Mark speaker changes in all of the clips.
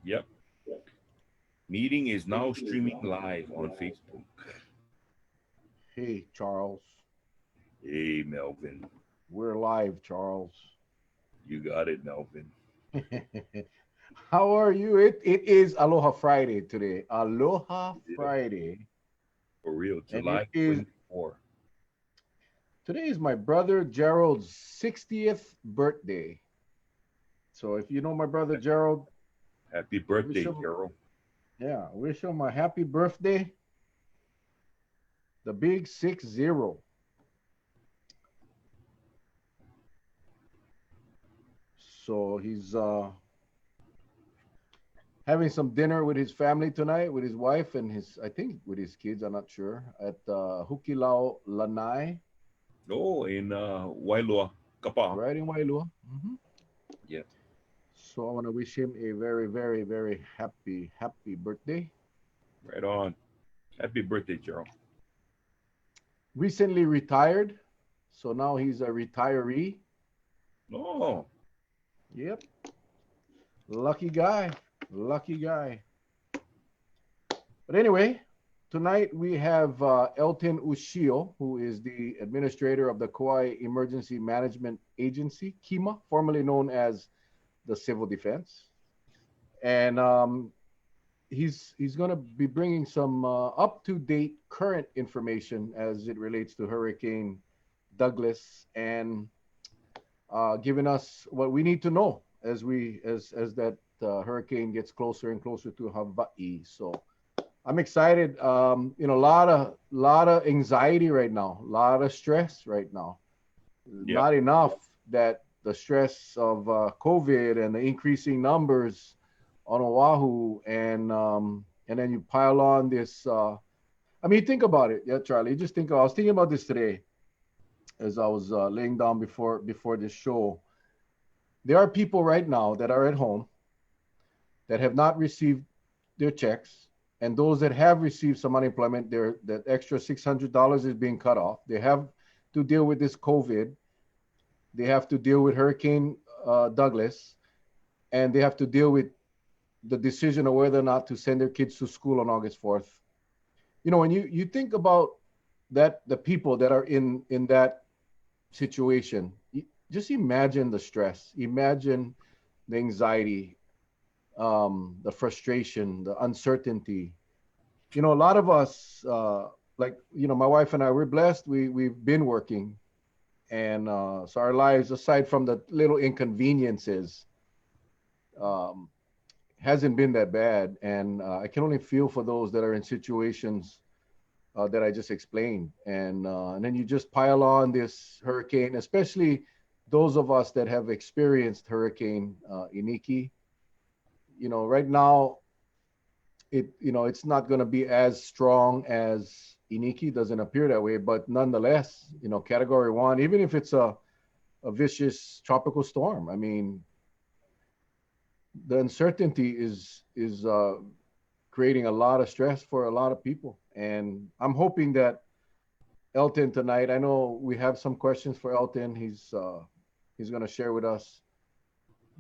Speaker 1: Yep. Meeting is now streaming live on Facebook.
Speaker 2: Hey, Charles.
Speaker 1: Hey, Melvin.
Speaker 2: We're live, Charles.
Speaker 1: You got it, Melvin.
Speaker 2: How are you? It is Aloha Friday today. Aloha
Speaker 1: Yeah,
Speaker 2: Friday.
Speaker 1: for real.
Speaker 2: And it
Speaker 1: July
Speaker 2: is
Speaker 1: 24.
Speaker 2: today is my brother Gerald's 60th birthday. So if you know my brother Gerald,
Speaker 1: Happy
Speaker 2: wish
Speaker 1: birthday,
Speaker 2: him
Speaker 1: Gerald.
Speaker 2: wish him a happy birthday. The big 60. So he's having some dinner with his family tonight, with his wife and his, I think, with his kids. I'm not sure at Hukilau Lanai,
Speaker 1: Oh, in Wailua, Kapaa.
Speaker 2: right in Wailua.
Speaker 1: Yeah,
Speaker 2: So I want to wish him a very, very, very happy, happy birthday.
Speaker 1: right on. Happy birthday, Gerald.
Speaker 2: Recently retired, so now he's a retiree.
Speaker 1: Oh,
Speaker 2: Yep, lucky guy, lucky guy. But anyway, tonight we have Elton Ushio, who is the administrator of the Kauai Emergency Management Agency, KEMA, formerly known as the Civil Defense, and he's going to be bringing some up to date current information as it relates to Hurricane Douglas and giving us what we need to know as that hurricane gets closer and closer to Hawaii. So I'm excited. A lot of anxiety right now, a lot of stress right now.
Speaker 1: yep.
Speaker 2: Not enough that the stress of COVID and the increasing numbers on Oahu, and then you pile on this. I mean, think about it, yeah, Charlie. Just think. I was thinking about this today as I was laying down before this show. There are people right now that are at home that have not received their checks, and those that have received some unemployment, that extra $600 is being cut off. They have to deal with this COVID. They have to deal with Hurricane Douglas, and they have to deal with the decision of whether or not to send their kids to school on August 4th. When you think about that, the people that are in that situation, just imagine the stress, imagine the anxiety, the frustration, the uncertainty. A lot of us, like my wife and I, we're blessed. We've been working, and so our lives, aside from the little inconveniences, um, hasn't been that bad. And I can only feel for those that are in situations that I just explained. And then you just pile on this hurricane, especially those of us that have experienced Hurricane Iniki. Right now, it's not going to be as strong as Iniki. Doesn't appear that way, but nonetheless, Category 1, even if it's a vicious tropical storm, I mean, the uncertainty is creating a lot of stress for a lot of people. And I'm hoping that Elton tonight, I know we have some questions for Elton. He's going to share with us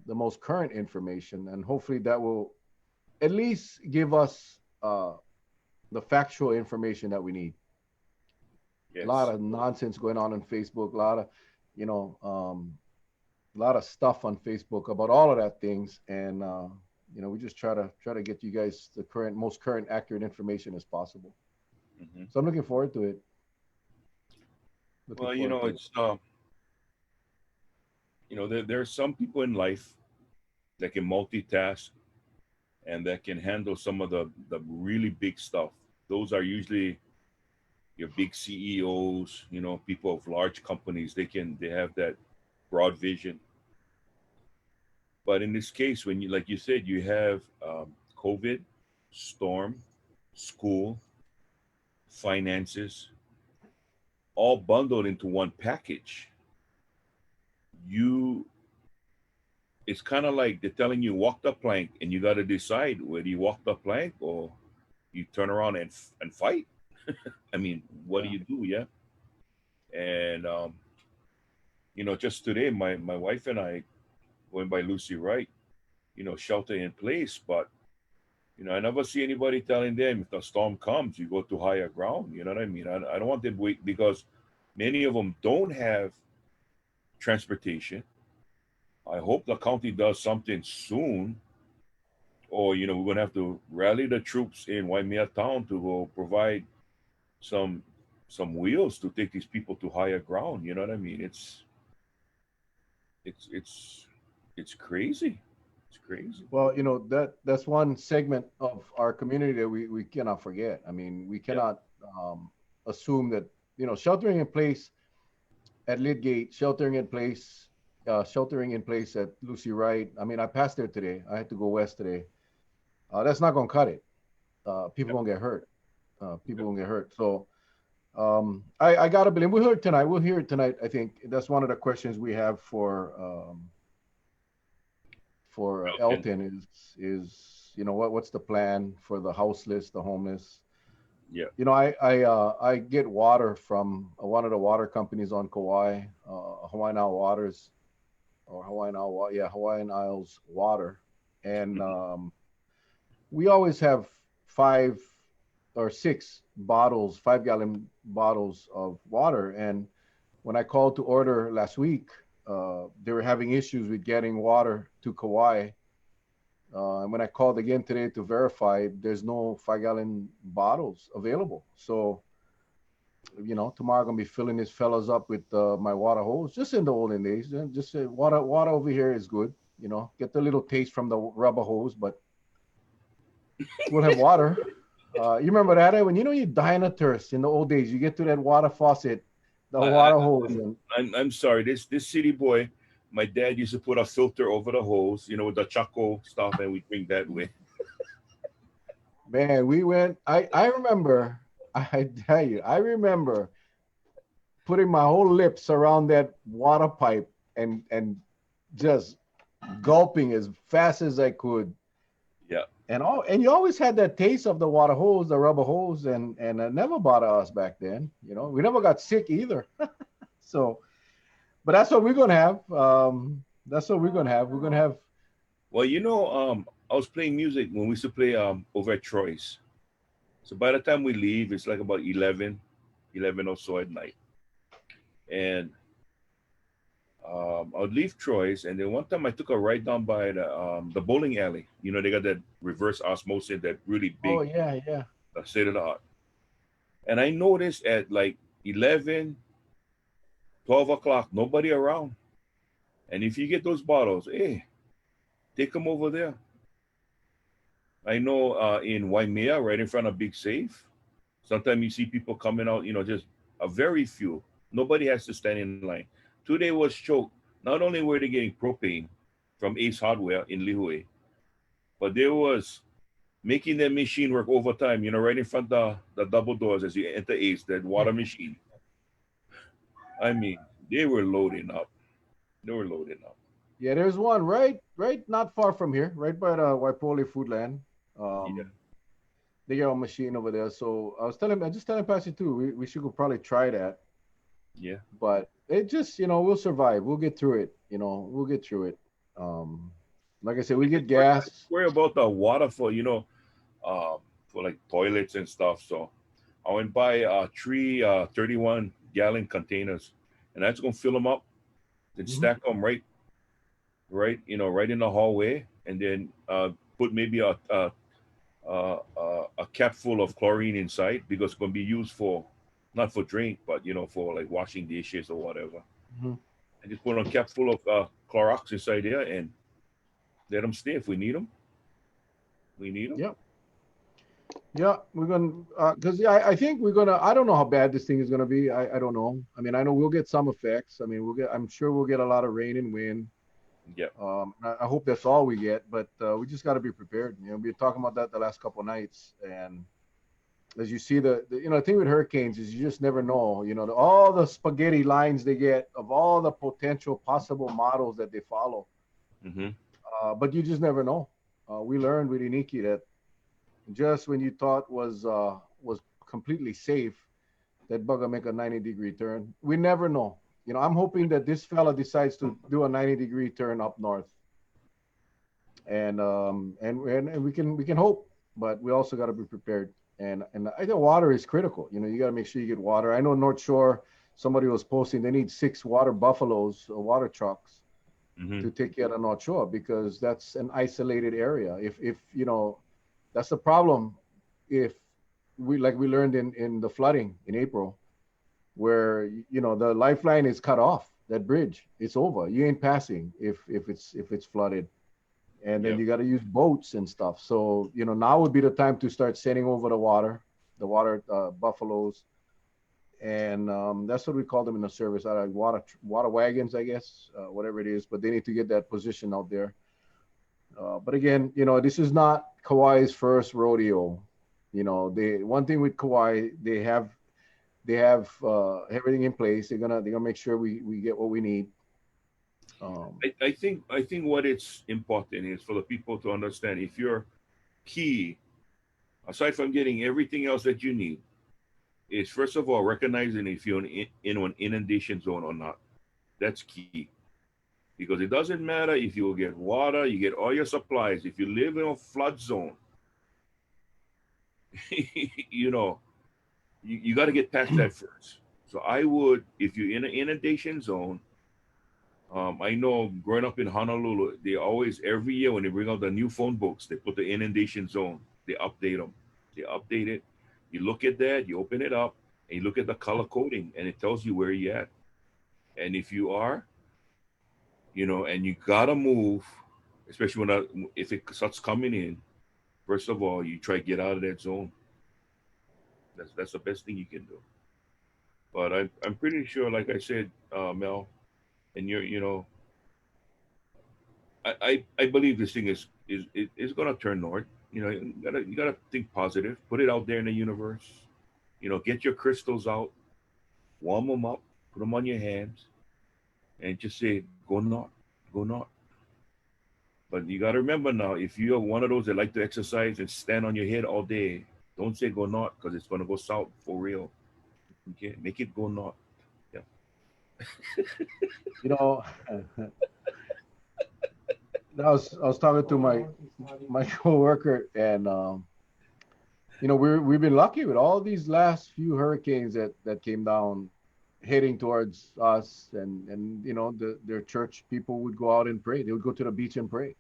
Speaker 2: the most current information, and hopefully that will at least give us the factual information that we need. A lot
Speaker 1: Yes.
Speaker 2: of nonsense going on Facebook, you know, um, a lot of stuff on Facebook about all of that things, and we just try to get you guys the most current, accurate information as possible.
Speaker 1: Hmm.
Speaker 2: So I'm looking forward to it. Looking
Speaker 1: Well,
Speaker 2: forward to it.
Speaker 1: it's there are some people in life that can multitask and that can handle some of the really big stuff. Those are usually your big CEOs, people of large companies. They have that broad vision. But in this case, when you like you said, you have COVID, storm, school, finances, all bundled into one package. You It's kind of like they're telling you walk the plank, and you got to decide whether you walk the plank or you turn around and fight. I mean, what do
Speaker 2: Yeah.
Speaker 1: you do? Yeah, and just today, my wife and I went by Lucy Wright, shelter in place, but I never see anybody telling them if the storm comes, you go to higher ground. You know what I mean? I don't want them to wait because many of them don't have transportation. I hope the county does something soon, or we're gonna have to rally the troops in Waimea town to go provide some wheels to take these people to higher ground. You know what I mean? It's it's it's crazy. It's crazy.
Speaker 2: Well, that's one segment of our community that we cannot forget. I mean, we
Speaker 1: Yep.
Speaker 2: cannot assume that sheltering in place at Lidgate, sheltering in place at Lucy Wright. I mean, I passed there today. I had to go west today. That's not gonna cut it. People
Speaker 1: Yep.
Speaker 2: gonna get hurt. People
Speaker 1: Yep.
Speaker 2: gonna get hurt. So I gotta believe we'll hear it tonight. We'll hear it tonight. I think that's one of the questions we have for
Speaker 1: And
Speaker 2: Elton is what's the plan for the houseless, the homeless?
Speaker 1: yeah.
Speaker 2: I get water from one of the water companies on Kauai, Hawaiian Isle Waters or Hawaiian Isles Water, and
Speaker 1: Mhm.
Speaker 2: we always have 5 or 6 bottles, 5-gallon bottles of water. And when I called to order last week, they were having issues with getting water to Kauai. And when I called again today to verify, there's no 5-gallon bottles available. So, tomorrow I'm gonna be filling these fellas up with my water hose, just in the olden days. Just say water over here is good. Get the little taste from the rubber hose, but we'll have water. You remember that, when you die in a thirst in the old days, you get to that water faucet, the
Speaker 1: I,
Speaker 2: water hose, and
Speaker 1: I'm sorry. This city boy, my dad used to put a filter over the hose, with the Chaco stuff, and we drink that way.
Speaker 2: man, we went. I remember. I tell you, I remember putting my whole lips around that water pipe and just gulping as fast as I could.
Speaker 1: Yeah.
Speaker 2: And you always had that taste of the water hose, the rubber hose, and it never bothered us back then. We never got sick either. So, but that's what we're gonna have. That's what we're gonna have. We're gonna have.
Speaker 1: Well, I was playing music when we used to play over at Troy's. So by the time we leave, it's like about 11 or so at night. And I would leave Troy's, and then one time I took a ride down by the bowling alley. They got that reverse osmosis, that really
Speaker 2: Oh
Speaker 1: big
Speaker 2: yeah, yeah.
Speaker 1: state of the art. And I noticed at like 11, 12 o'clock, nobody around. And if you get those bottles, hey, take them over there. I know in Waimea, right in front of Big Safe, sometimes you see people coming out, just a very few. Nobody has to stand in line. Today was choked. Not only were they getting propane from Ace Hardware in Lihue, but they was making their machine work overtime, right in front of the double doors as you enter Ace, that water machine. I mean, they were loading up. They were loading up.
Speaker 2: Yeah, there's one right not far from here, right by the Waipoli Foodland.
Speaker 1: Yeah.
Speaker 2: Um, they got a machine over there. So I just telling Pastor too, we should go probably try that.
Speaker 1: Yeah.
Speaker 2: But it just, we'll survive. We'll get through it. We'll get through it. Um, like I said, we get
Speaker 1: I just
Speaker 2: gas.
Speaker 1: worry about the water for like toilets and stuff. So I went buy 31-gallon containers, and I just gonna fill them up, then
Speaker 2: Mhm.
Speaker 1: stack them right in the hallway, and then put maybe a cap full of chlorine inside because it's gonna be used for not for drink, but for like washing dishes or whatever.
Speaker 2: Mhm.
Speaker 1: And just put a cap full of Clorox inside there and let them stay if we need them. We need them.
Speaker 2: Yep. Yeah, we're gonna because I think we're gonna. I don't know how bad this thing is gonna be. I don't know. I mean, I know we'll get some effects. I mean, I'm sure we'll get a lot of rain and wind.
Speaker 1: Yeah.
Speaker 2: I hope that's all we get, but we just got to be prepared. We've been talking about that the last couple of nights, and as you see, the thing with hurricanes is you just never know. All the spaghetti lines they get of all the potential possible models that they follow,
Speaker 1: Mm-hmm.
Speaker 2: but you just never know. We learned with Iniki that just when you thought was completely safe, that bugger make a 90-degree turn. We never know. I'm hoping that this fella decides to do a 90-degree turn up north, and we can hope. but we also got to be prepared. And I think water is critical. You got to make sure you get water. I know North Shore, somebody was posting they need 6 water buffaloes or water trucks
Speaker 1: Hmm.
Speaker 2: to take care of North Shore because that's an isolated area. If that's the problem. If we like we learned in the flooding in April, where the lifeline is cut off, that bridge, it's over. You ain't passing if it's flooded, and then
Speaker 1: Yep.
Speaker 2: you got to use boats and stuff. So now would be the time to start sending over the water buffaloes, and that's what we call them in the service. Water wagons, I guess, whatever it is. But they need to get that position out there. But again, this is not Kauai's first rodeo. They one thing with Kauai, they have everything in place. They're gonna make sure we get what we need. Um,
Speaker 1: I think what it's important is for the people to understand if your key, aside from getting everything else that you need, is first of all recognizing if you're in an inundation zone or not. That's key. Because it doesn't matter if you will get water, you get all your supplies. If you live in a flood zone, you know, you got to get past that first. So I would, if you're in an inundation zone, I know growing up in Honolulu, they always, every year when they bring out the new phone books, they put the inundation zone, they update them. They update it. You look at that, you open it up, and you look at the color coding, and it tells you where you're at. And if you are, and you gotta move, especially if it starts coming in. First of all, you try to get out of that zone. That's the best thing you can do. But I'm pretty sure, like I said, Mel, and I believe this thing is gonna turn north. You gotta think positive. Put it out there in the universe. Get your crystals out, warm them up, put them on your hands, and just say, "Go north, go north." But you got to remember now, if you're one of those that like to exercise and stand on your head all day, don't say go north because it's going to go south for real. Okay, make it go north. Yeah.
Speaker 2: you know, I was talking to my coworker, and we've been lucky with all these last few hurricanes that came down, heading towards us, and their church people would go out and pray. They would go to the beach and pray,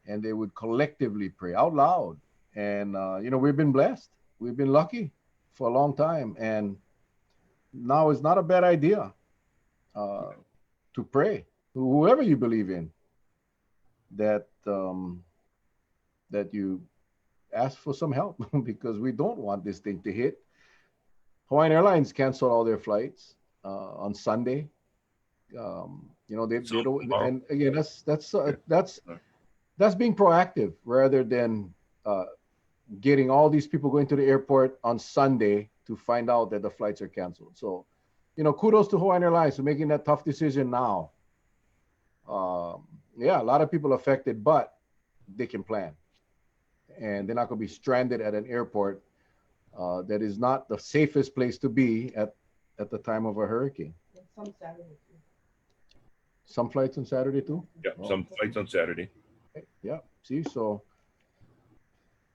Speaker 2: and they would collectively pray out loud. And we've been blessed. We've been lucky for a long time, and now it's not a bad idea uh, to pray, whoever you believe in, that you ask for some help because we don't want this thing to hit. Hawaiian Airlines canceled all their flights on Sunday. They
Speaker 1: So
Speaker 2: don't,
Speaker 1: tomorrow.
Speaker 2: and again, that's
Speaker 1: Yeah.
Speaker 2: that's being proactive rather than uh, getting all these people going to the airport on Sunday to find out that the flights are canceled. So, kudos to Hawaiian Airlines for making that tough decision now. Yeah, a lot of people affected, but they can plan, and they're not going to be stranded at an airport that is not the safest place to be at the time of a hurricane. Some flights on Saturday too.
Speaker 1: Yeah.
Speaker 2: Oh,
Speaker 1: Some flights on Saturday.
Speaker 2: okay. Yeah. See, so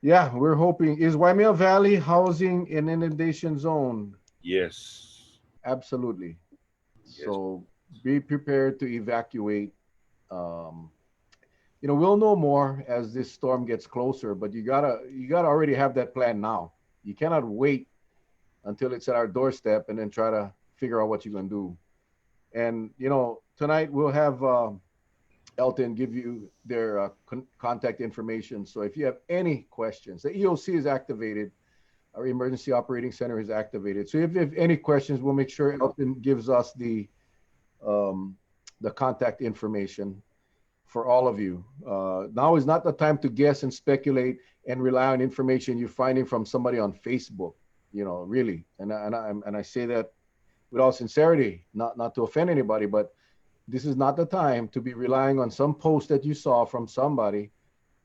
Speaker 2: yeah, we're hoping. Is Waimea Valley housing an inundation zone?
Speaker 1: Yes.
Speaker 2: Absolutely.
Speaker 1: Yes.
Speaker 2: So be prepared to evacuate. Um, we'll know more as this storm gets closer, but you gotta already have that plan now. You cannot wait until it's at our doorstep and then try to figure out what you're gonna do. And tonight we'll have Elton give you their contact information. So if you have any questions, the EOC is activated. Our Emergency Operating Center is activated. So if you have any questions, we'll make sure Elton gives us um, the contact information for all of you. Now is not the time to guess and speculate and rely on information you're finding from somebody on Facebook. Really, and I say that with all sincerity, not to offend anybody, but this is not the time to be relying on some post that you saw from somebody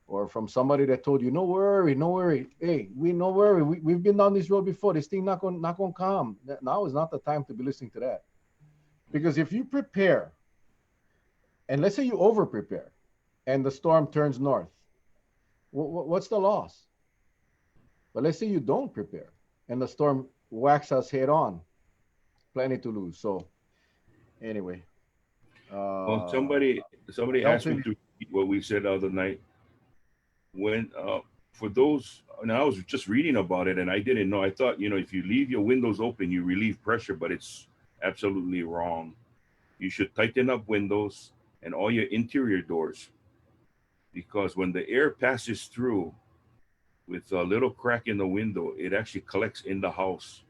Speaker 2: or from somebody that told you, no worry, no worry. Hey, no worry. We've been down this road before. This thing not gonna come. Now is not the time to be listening to that. Because if you prepare, and let's say you over prepare, and the storm turns north, what's the loss? But let's say you don't prepare and the storm whacks us head on, plenty to lose. So anyway,
Speaker 1: Well,
Speaker 2: uh,
Speaker 1: somebody asked me
Speaker 2: Elton,
Speaker 1: to repeat what we said the other night. When for those, and I was just reading about it, and I didn't know. I thought, if you leave your windows open, you relieve pressure, but it's absolutely wrong. You should tighten up windows and all your interior doors, because when the air passes through with a little crack in the window, it actually collects in the house,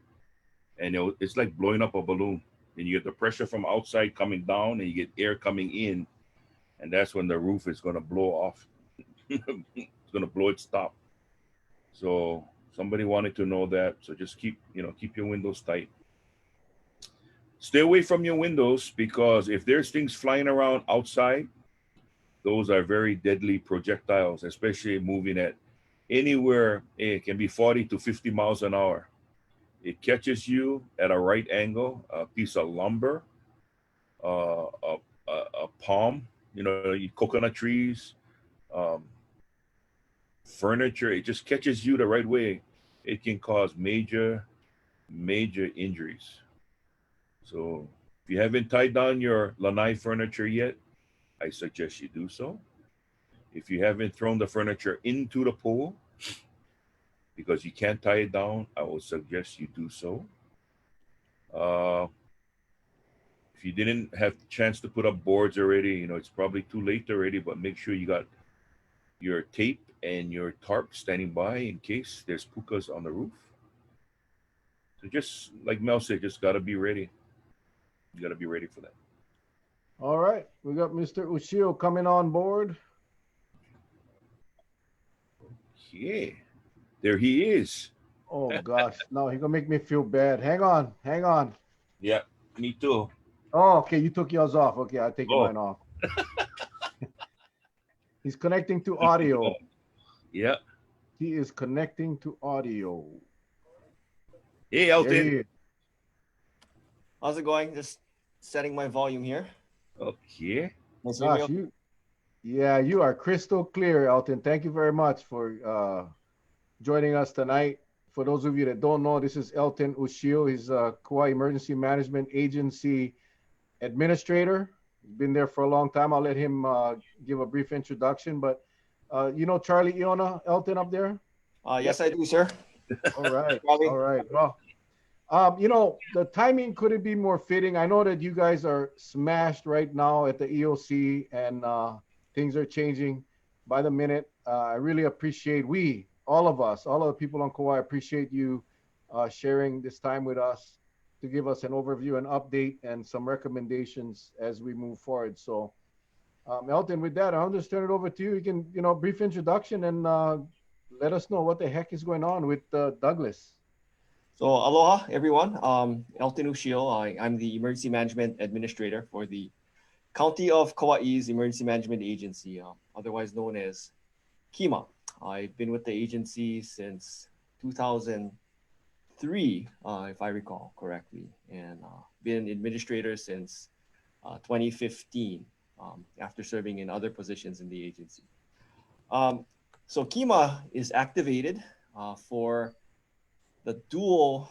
Speaker 1: and it's like blowing up a balloon. And you get the pressure from outside coming down, and you get air coming in, and that's when the roof is going to blow off. It's going to blow its top. So somebody wanted to know that. So just keep your windows tight. Stay away from your windows, because if there's things flying around outside, those are very deadly projectiles, especially moving at anywhere. It can be 40 to 50 miles an hour. It catches you at a right angle, a piece of lumber, a palm, coconut trees, um, furniture. It just catches you the right way. It can cause major, major injuries. So if you haven't tied down your lanai furniture yet, I suggest you do so. If you haven't thrown the furniture into the pool because you can't tie it down, I would suggest you do so. Uh, if you didn't have the chance to put up boards already, it's probably too late already, but make sure you got your tape and your tarp standing by in case there's pukas on the roof. So just like Mel said, just got to be ready. You got to be ready for that.
Speaker 2: all right, we got Mr. Ushio coming on board.
Speaker 1: Yeah, there he is.
Speaker 2: Oh gosh, no, he's gonna make me feel bad. Hang on, hang on.
Speaker 1: Yeah, me too.
Speaker 2: Oh, okay, you took yours off. Okay, I'll take
Speaker 1: Oh,
Speaker 2: mine off. He's connecting to audio.
Speaker 1: yeah.
Speaker 2: He is connecting to audio.
Speaker 1: Hey,
Speaker 2: There he
Speaker 1: Elton.
Speaker 2: is.
Speaker 3: How's it going? Just setting my volume here.
Speaker 1: Okay.
Speaker 3: Nice to hear me
Speaker 2: Gosh,
Speaker 3: okay?
Speaker 2: you are crystal clear, Elton. Thank you very much for joining us tonight. For those of you that don't know, this is Elton Ushio. He's a Kauai Emergency Management Agency administrator. He's been there for a long time. I'll let him give a brief introduction. But you know Charlie Iona, Elton up there?
Speaker 3: Yes, I do, sir.
Speaker 2: All right.
Speaker 3: Charlie.
Speaker 2: All right. Well, the timing couldn't be more fitting. I know that you guys are smashed right now at the EOC, and things are changing by the minute. I really appreciate all of us, all of the people on Kauai, appreciate you sharing this time with us to give us an overview, an update, and some recommendations as we move forward. So, Elton, with that, I'll just turn it over to you. You can, brief introduction and let us know what the heck is going on with Douglas.
Speaker 3: So, aloha, everyone. Elton Ushio. I'm the Emergency Management Administrator for the County of Kauai's Emergency Management Agency, otherwise known as KEMA. I've been with the agency since 2003, if I recall correctly, and been administrator since 2015, after serving in other positions in the agency. So KEMA is activated for the dual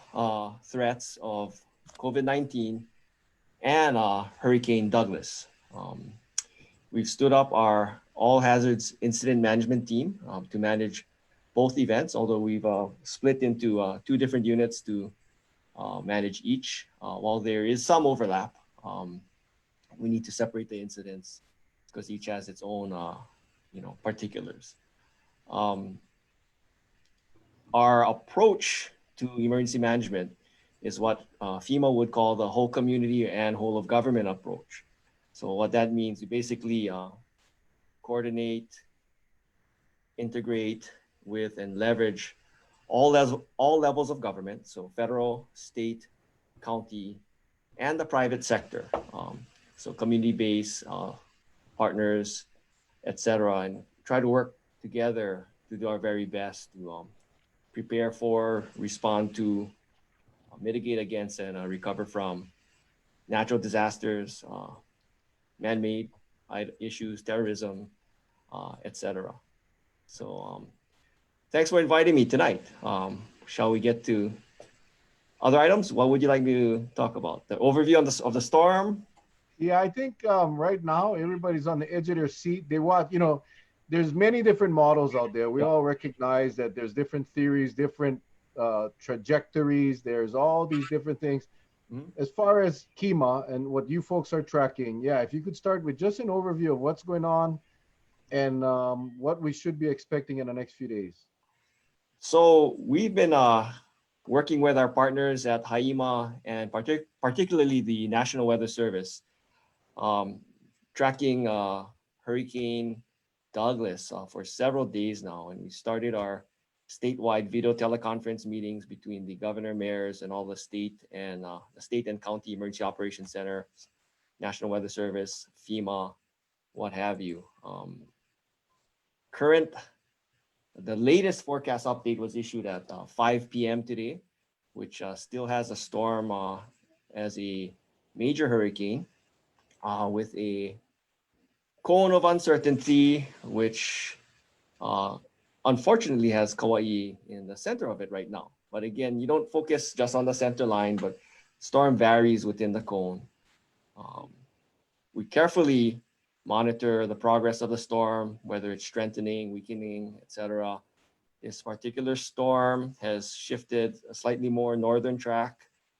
Speaker 3: threats of COVID-19 and Hurricane Douglas. We've stood up our all hazards incident management team to manage both events, although we've split into two different units to manage each. While there is some overlap, we need to separate the incidents because each has its own particulars. Our approach to emergency management is what FEMA would call the whole community and whole of government approach. So what that means, we basically coordinate, integrate with, and leverage all levels of government, so federal, state, county, and the private sector. So community-based partners, etc., and try to work together to do our very best to prepare for, respond to, mitigate against, and recover from natural disasters, man-made issues, terrorism, etc. So thanks for inviting me tonight. Shall we get to other items? What would you like me to talk about? The overview of the storm?
Speaker 2: Yeah, I think right now everybody's on the edge of their seat. They want, you know, there's many different models out there. We
Speaker 3: Yeah.
Speaker 2: all recognize that there's different theories, different trajectories. There's all these different things.
Speaker 3: Mhm.
Speaker 2: As far as KEMA and what you folks are tracking, yeah, if you could start with just an overview of what's going on and what we should be expecting in the next few days.
Speaker 3: So we've been working with our partners at KEMA and particularly the National Weather Service, um, tracking Hurricane Douglas for several days now. And we started our statewide video teleconference meetings between the governor, mayors, and all the state and county emergency operations center, National Weather Service, FEMA, what have you. The latest forecast update was issued at 5 p.m. today, which still has a storm as a major hurricane with a cone of uncertainty, which uh, unfortunately has Kauai in the center of it right now. But again, you don't focus just on the center line, but storm varies within the cone. Um, we carefully monitor the progress of the storm, whether it's strengthening, weakening, etc. This particular storm has shifted a slightly more northern track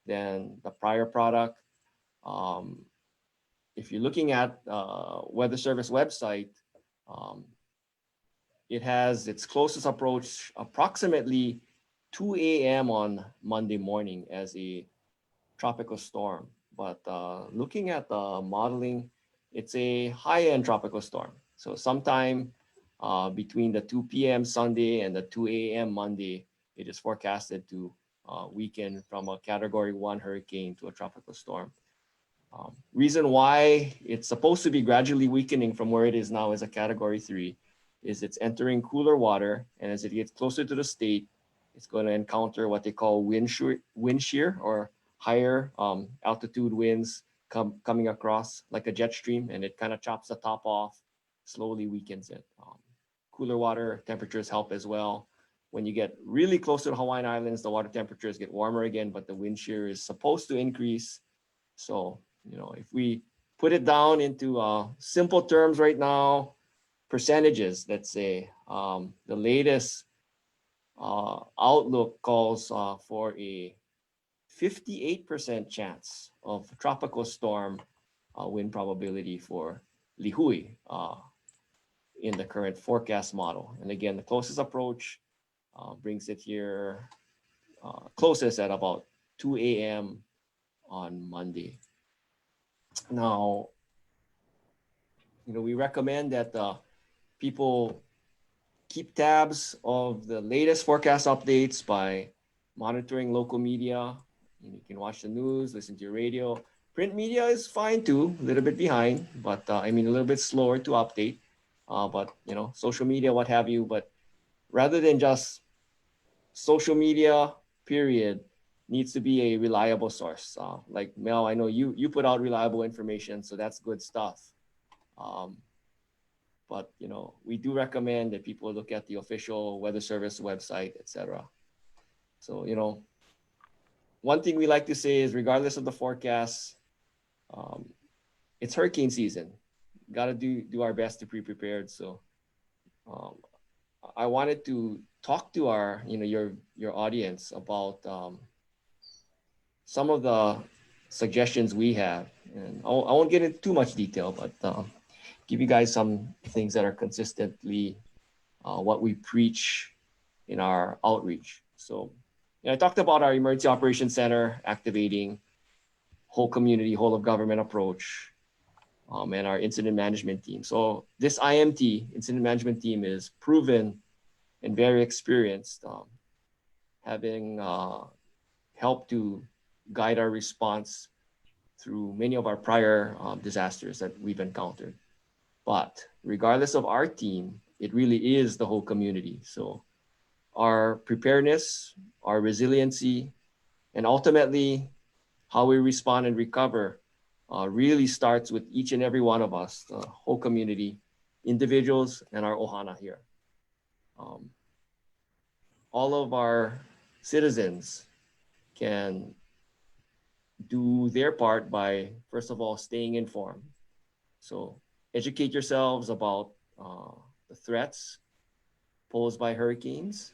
Speaker 3: than the prior product. Um, if you're looking at Weather Service website, um, it has its closest approach approximately 2 a.m. on Monday morning as a tropical storm. But looking at the modeling, it's a high-end tropical storm. So sometime between the 2 p.m. Sunday and the 2 a.m. Monday, it is forecasted to weaken from a Category 1 hurricane to a tropical storm. Reason why it's supposed to be gradually weakening from where it is now as a Category 3 is it's entering cooler water, and as it gets closer to the state, it's going to encounter what they call wind shear or higher altitude winds coming across like a jet stream, and it kind of chops the top off, slowly weakens it. Cooler water temperatures help as well. When you get really close to the Hawaiian Islands, the water temperatures get warmer again, but the wind shear is supposed to increase. So, if we put it down into simple terms right now, percentages, let's say, the latest outlook calls for a 58% chance of tropical storm wind probability for Lihui in the current forecast model. And again, the closest approach brings it here closest at about 2 a.m. on Monday. Now, we recommend that people keep tabs of the latest forecast updates by monitoring local media. You can watch the news, listen to your radio. Print media is fine too, a little bit behind, but a little bit slower to update. But social media, what have you. But rather than just social media, period, needs to be a reliable source. Like Mel, I know you put out reliable information, so that's good stuff. But we do recommend that people look at the official Weather Service website, etc. So one thing we like to say is, regardless of the forecast, it's hurricane season. Got to do our best to be prepared. So I wanted to talk to our your audience about some of the suggestions we have, and I won't get into too much detail, but give you guys some things that are consistently what we preach in our outreach. So I talked about our Emergency Operations Center activating whole community, whole of government approach, and our incident management team. So this IMT, incident management team, is proven and very experienced, having helped to guide our response through many of our prior disasters that we've encountered. But regardless of our team, it really is the whole community. So our preparedness, our resiliency, and ultimately how we respond and recover really starts with each and every one of us, the whole community, individuals, and our ohana here. Um, all of our citizens can do their part by, first of all, staying informed. So educate yourselves about the threats posed by hurricanes.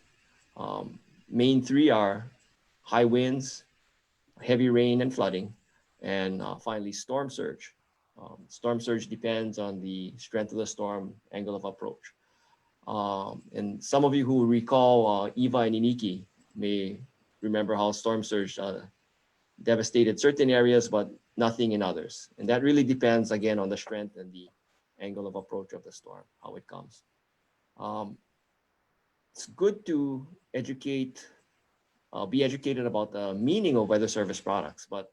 Speaker 3: Um, Main three are high winds, heavy rain and flooding, and finally storm surge. Storm surge depends on the strength of the storm, angle of approach. And some of you who recall Eva and Iniki may remember how storm surge devastated certain areas, but nothing in others. And that really depends, again, on the strength and the angle of approach of the storm, how it comes. Um, it's good to be educated about the meaning of weather service products, but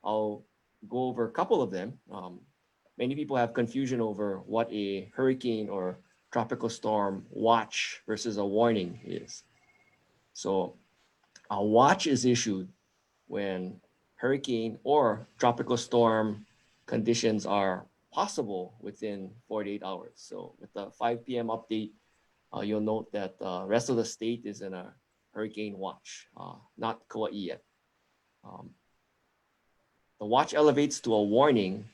Speaker 3: I'll go over a couple of them. Many people have confusion over what a hurricane or tropical storm watch versus a warning is. So a watch is issued when hurricane or tropical storm conditions are possible within 48 hours. So with the 5 p.m. update, you'll note that the rest of the state is in a hurricane watch, not Kauai yet. Um, the watch elevates to a warning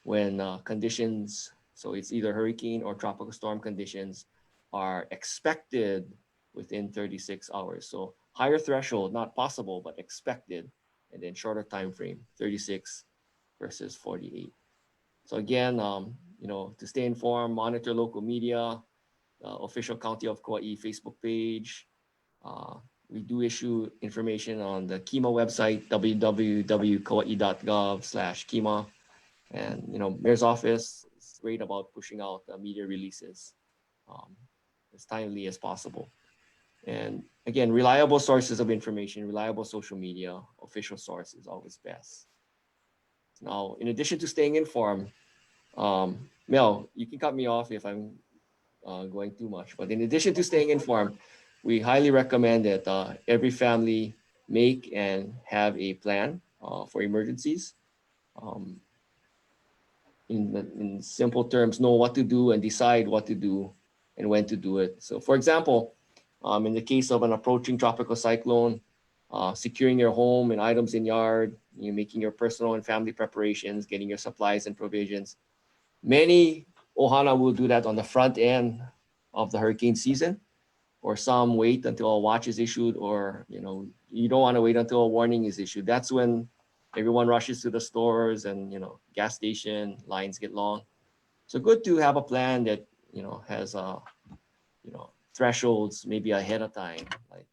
Speaker 3: when conditions, so it's either hurricane or tropical storm conditions, are expected within 36 hours. So higher threshold, not possible, but expected, and then shorter time frame, 36 versus 48. So again, to stay informed, monitor local media, official County of Kauai Facebook page. Uh, we do issue information on the KEMA website, www.kauai.gov/KEMA. And mayor's office is great about pushing out media releases um, as timely as possible. And again, reliable sources of information, reliable social media, official source is always best. Now, in addition to staying informed, Mel, you can cut me off if I'm going too much. But in addition to staying informed, we highly recommend that every family make and have a plan for emergencies. Um, in simple terms, know what to do and decide what to do and when to do it. So, for example, in the case of an approaching tropical cyclone, securing your home and items in yard, making your personal and family preparations, getting your supplies and provisions. Many ohana will do that on the front end of the hurricane season, or some wait until a watch is issued, or you don't want to wait until a warning is issued. That's when everyone rushes to the stores and gas station lines get long. So good to have a plan that has thresholds maybe ahead of time, like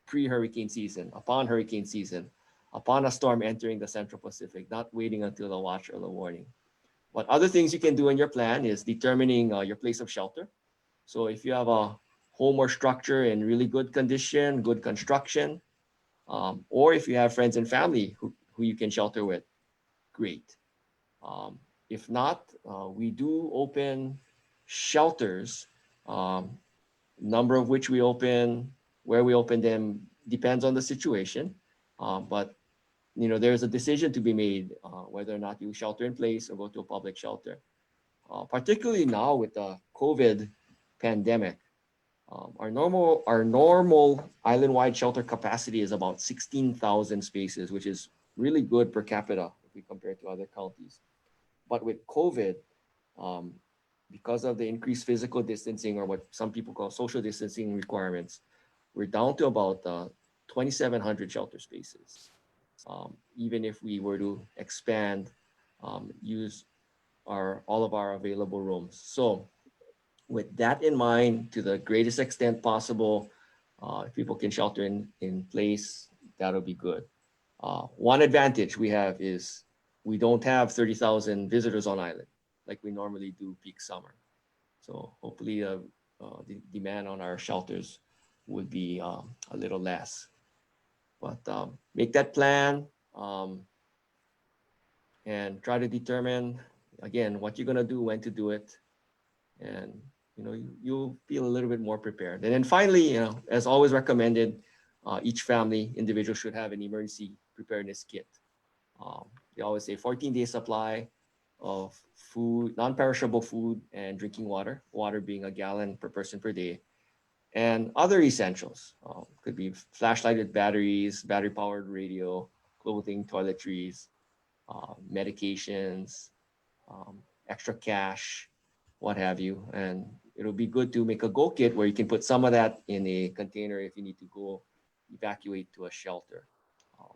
Speaker 3: pre-hurricane season, upon hurricane season, upon a storm entering the Central Pacific, not waiting until the watch or the warning. What other things you can do in your plan is determining your place of shelter. So if you have a home or structure in really good condition, good construction, or if you have friends and family who you can shelter with, great. If not, we do open shelters, number of which we open, where we open them depends on the situation. But there's a decision to be made whether or not you shelter in place or go to a public shelter. Particularly now with the COVID pandemic, our normal island-wide shelter capacity is about 16,000 spaces, which is really good per capita if we compare to other counties. But with COVID, um, because of the increased physical distancing, or what some people call social distancing requirements, we're down to about 2,700 shelter spaces. Even if we were to expand, use all of our available rooms. So with that in mind, to the greatest extent possible, if people can shelter in place, that'll be good. One advantage we have is we don't have 30,000 visitors on island like we normally do peak summer. So hopefully the demand on our shelters would be a little less. But make that plan and try to determine, again, what you're going to do, when to do it. And you'll feel a little bit more prepared. And then finally, as always recommended, each family individual should have an emergency preparedness kit. They always say 14-day supply of food, non-perishable food and drinking water, water being a gallon per person per day, and other essentials. Could be flashlight with batteries, battery-powered radio, clothing, toiletries, medications, extra cash, what have you. And it'll be good to make a go kit where you can put some of that in a container if you need to go evacuate to a shelter. Um,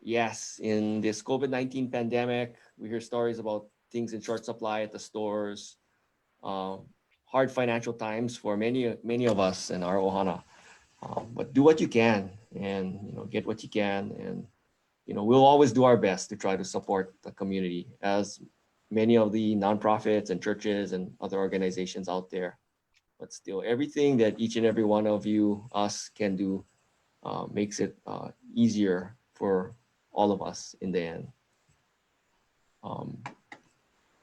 Speaker 3: yes, in this COVID-19 pandemic, we hear stories about things in short supply at the stores, um, hard financial times for many of us in our ohana. But do what you can, and get what you can, and we'll always do our best to try to support the community, as many of the nonprofits and churches and other organizations out there. But still, everything that each and every one of you, us, can do makes it easier for all of us in the end.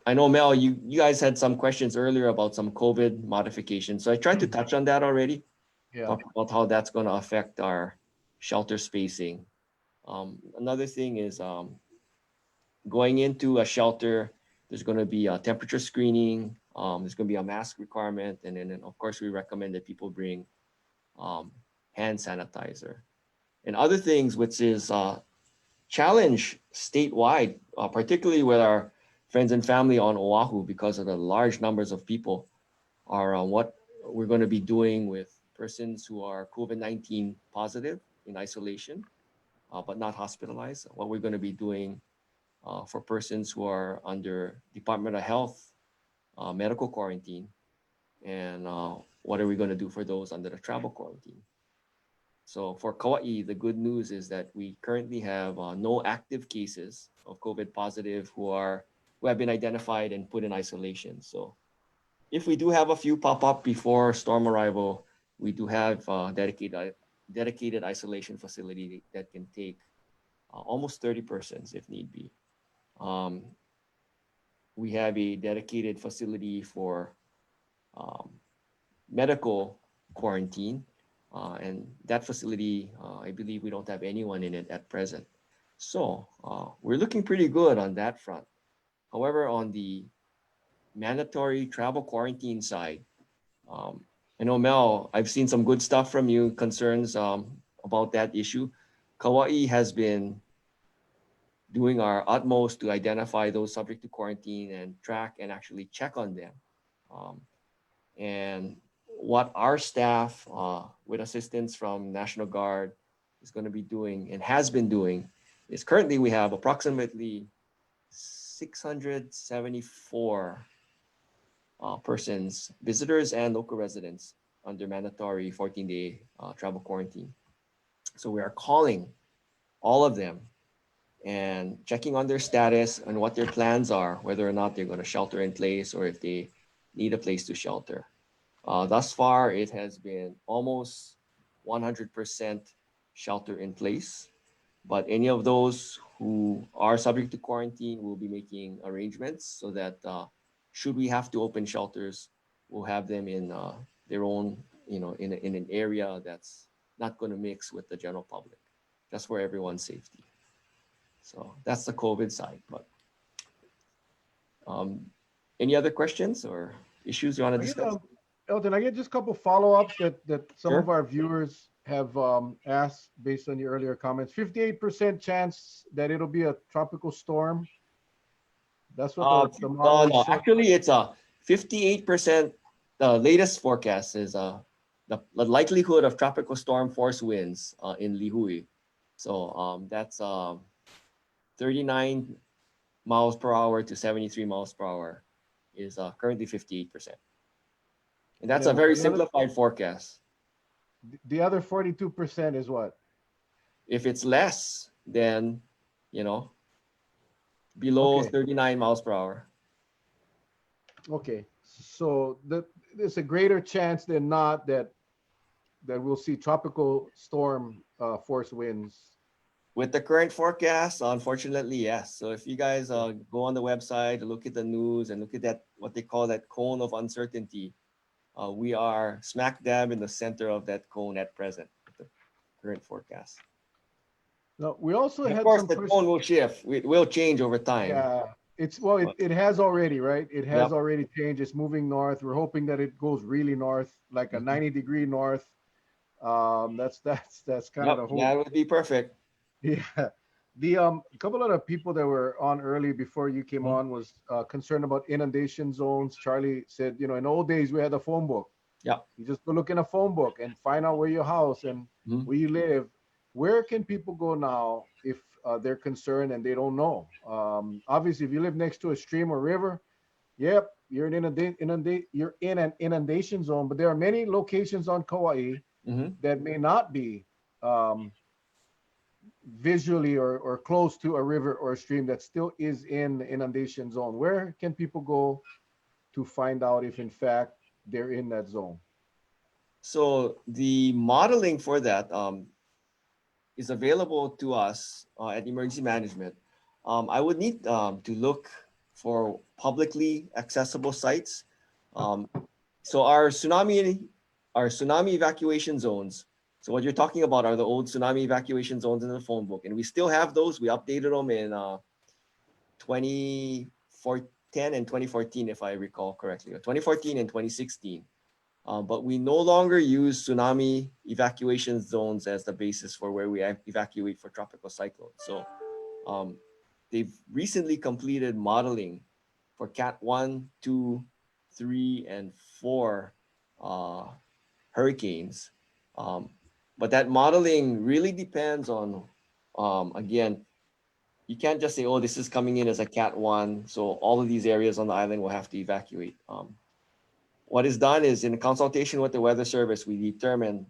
Speaker 3: I know, Mel, you guys had some questions earlier about some COVID modifications. So I tried to touch on that already.
Speaker 2: Yeah.
Speaker 3: Talk about how that's going to affect our shelter spacing. Another thing is going into a shelter, there's going to be a temperature screening. There's going to be a mask requirement. And then, of course, we recommend that people bring hand sanitizer. And other things, which is challenge statewide, particularly with our friends and family on Oahu, because of the large numbers of people, are what we're going to be doing with persons who are COVID-19 positive in isolation, but not hospitalized. What we're going to be doing for persons who are under Department of Health medical quarantine, and what are we going to do for those under the travel quarantine. So for Kauai, the good news is that we currently have no active cases of COVID positive who have been identified and put in isolation. So if we do have a few pop up before storm arrival, we do have a dedicated isolation facility that can take almost 30 persons if need be. We have a dedicated facility for medical quarantine. And that facility, I believe we don't have anyone in it at present. So we're looking pretty good on that front. However, on the mandatory travel quarantine side, I know, Mel, I've seen some good stuff from you, concerns about that issue. Kauai has been doing our utmost to identify those subject to quarantine and track and actually check on them. And what our staff, with assistance from National Guard, is going to be doing and has been doing is currently we have approximately 674 persons, visitors and local residents, under mandatory 14-day travel quarantine. So we are calling all of them and checking on their status and what their plans are, whether or not they're going to shelter in place or if they need a place to shelter. Thus far, it has been almost 100% shelter in place. But any of those who are subject to quarantine will be making arrangements so that should we have to open shelters, we'll have them in their own, in an area that's not going to mix with the general public, just for everyone's safety. So that's the COVID side. But any other questions or issues you want to discuss?
Speaker 2: Elton, I get just a couple follow-ups that some
Speaker 3: Sure.
Speaker 2: of our viewers have asked based on your earlier comments. 58% chance that it'll be a tropical storm. That's what the model is
Speaker 3: no,
Speaker 2: showing.
Speaker 3: actually, it's a 58%. The latest forecast is the likelihood of tropical storm force winds in Lihui. So that's 39 miles per hour to 73 miles per hour is currently 58%. And that's a very simplified forecast.
Speaker 2: The other 42% is what?
Speaker 3: If it's less than, below 39 miles per hour.
Speaker 2: Okay, so there's a greater chance than not that we'll see tropical storm force winds.
Speaker 3: With the current forecast, unfortunately, yes. So if you guys go on the website, look at the news and look at that, what they call that cone of uncertainty, we are smack dab in the center of that cone at present with the current forecast.
Speaker 2: No, we also
Speaker 3: And
Speaker 2: had
Speaker 3: of course,
Speaker 2: some
Speaker 3: the cone will shift. It will change over time.
Speaker 2: Yeah, It has already, right? It has
Speaker 3: Yep.
Speaker 2: already changed. It's moving north. We're hoping that it goes really north, like a 90-degree north. That's kind of
Speaker 3: Yep.
Speaker 2: the hope.
Speaker 3: That would be perfect.
Speaker 2: Yeah. The couple of the people that were on early before you came
Speaker 3: Mhm.
Speaker 2: on was concerned about inundation zones. Charlie said, in old days we had a phone book.
Speaker 3: Yep.
Speaker 2: You just go look in a phone book and find out where your house and
Speaker 3: Mhm.
Speaker 2: where you live. Where can people go now if they're concerned and they don't know? Obviously, if you live next to a stream or river, yep, you're in an inundation zone. But there are many locations on Kauai
Speaker 3: Mhm.
Speaker 2: that may not be um, visually or close to a river or a stream that still is in the inundation zone. Where can people go to find out if, in fact, they're in that zone?
Speaker 3: So the modeling for that is available to us at emergency management. I would need to look for publicly accessible sites. Um, so our tsunami evacuation zones. So what you're talking about are the old tsunami evacuation zones in the phone book, and we still have those. We updated them in 2010 and 2014, if I recall correctly, or 2014 and 2016. But we no longer use tsunami evacuation zones as the basis for where we evacuate for tropical cyclones. So um, they've recently completed modeling for Cat 1, 2, 3, and 4 uh, hurricanes. Um, but that modeling really depends on, again, you can't just say, oh, this is coming in as a Cat 1, so all of these areas on the island will have to evacuate. What is done is in consultation with the Weather Service, we determine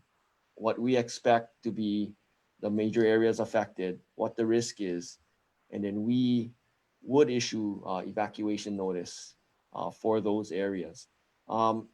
Speaker 3: what we expect to be the major areas affected, what the risk is, and then we would issue evacuation notice for those areas. Um,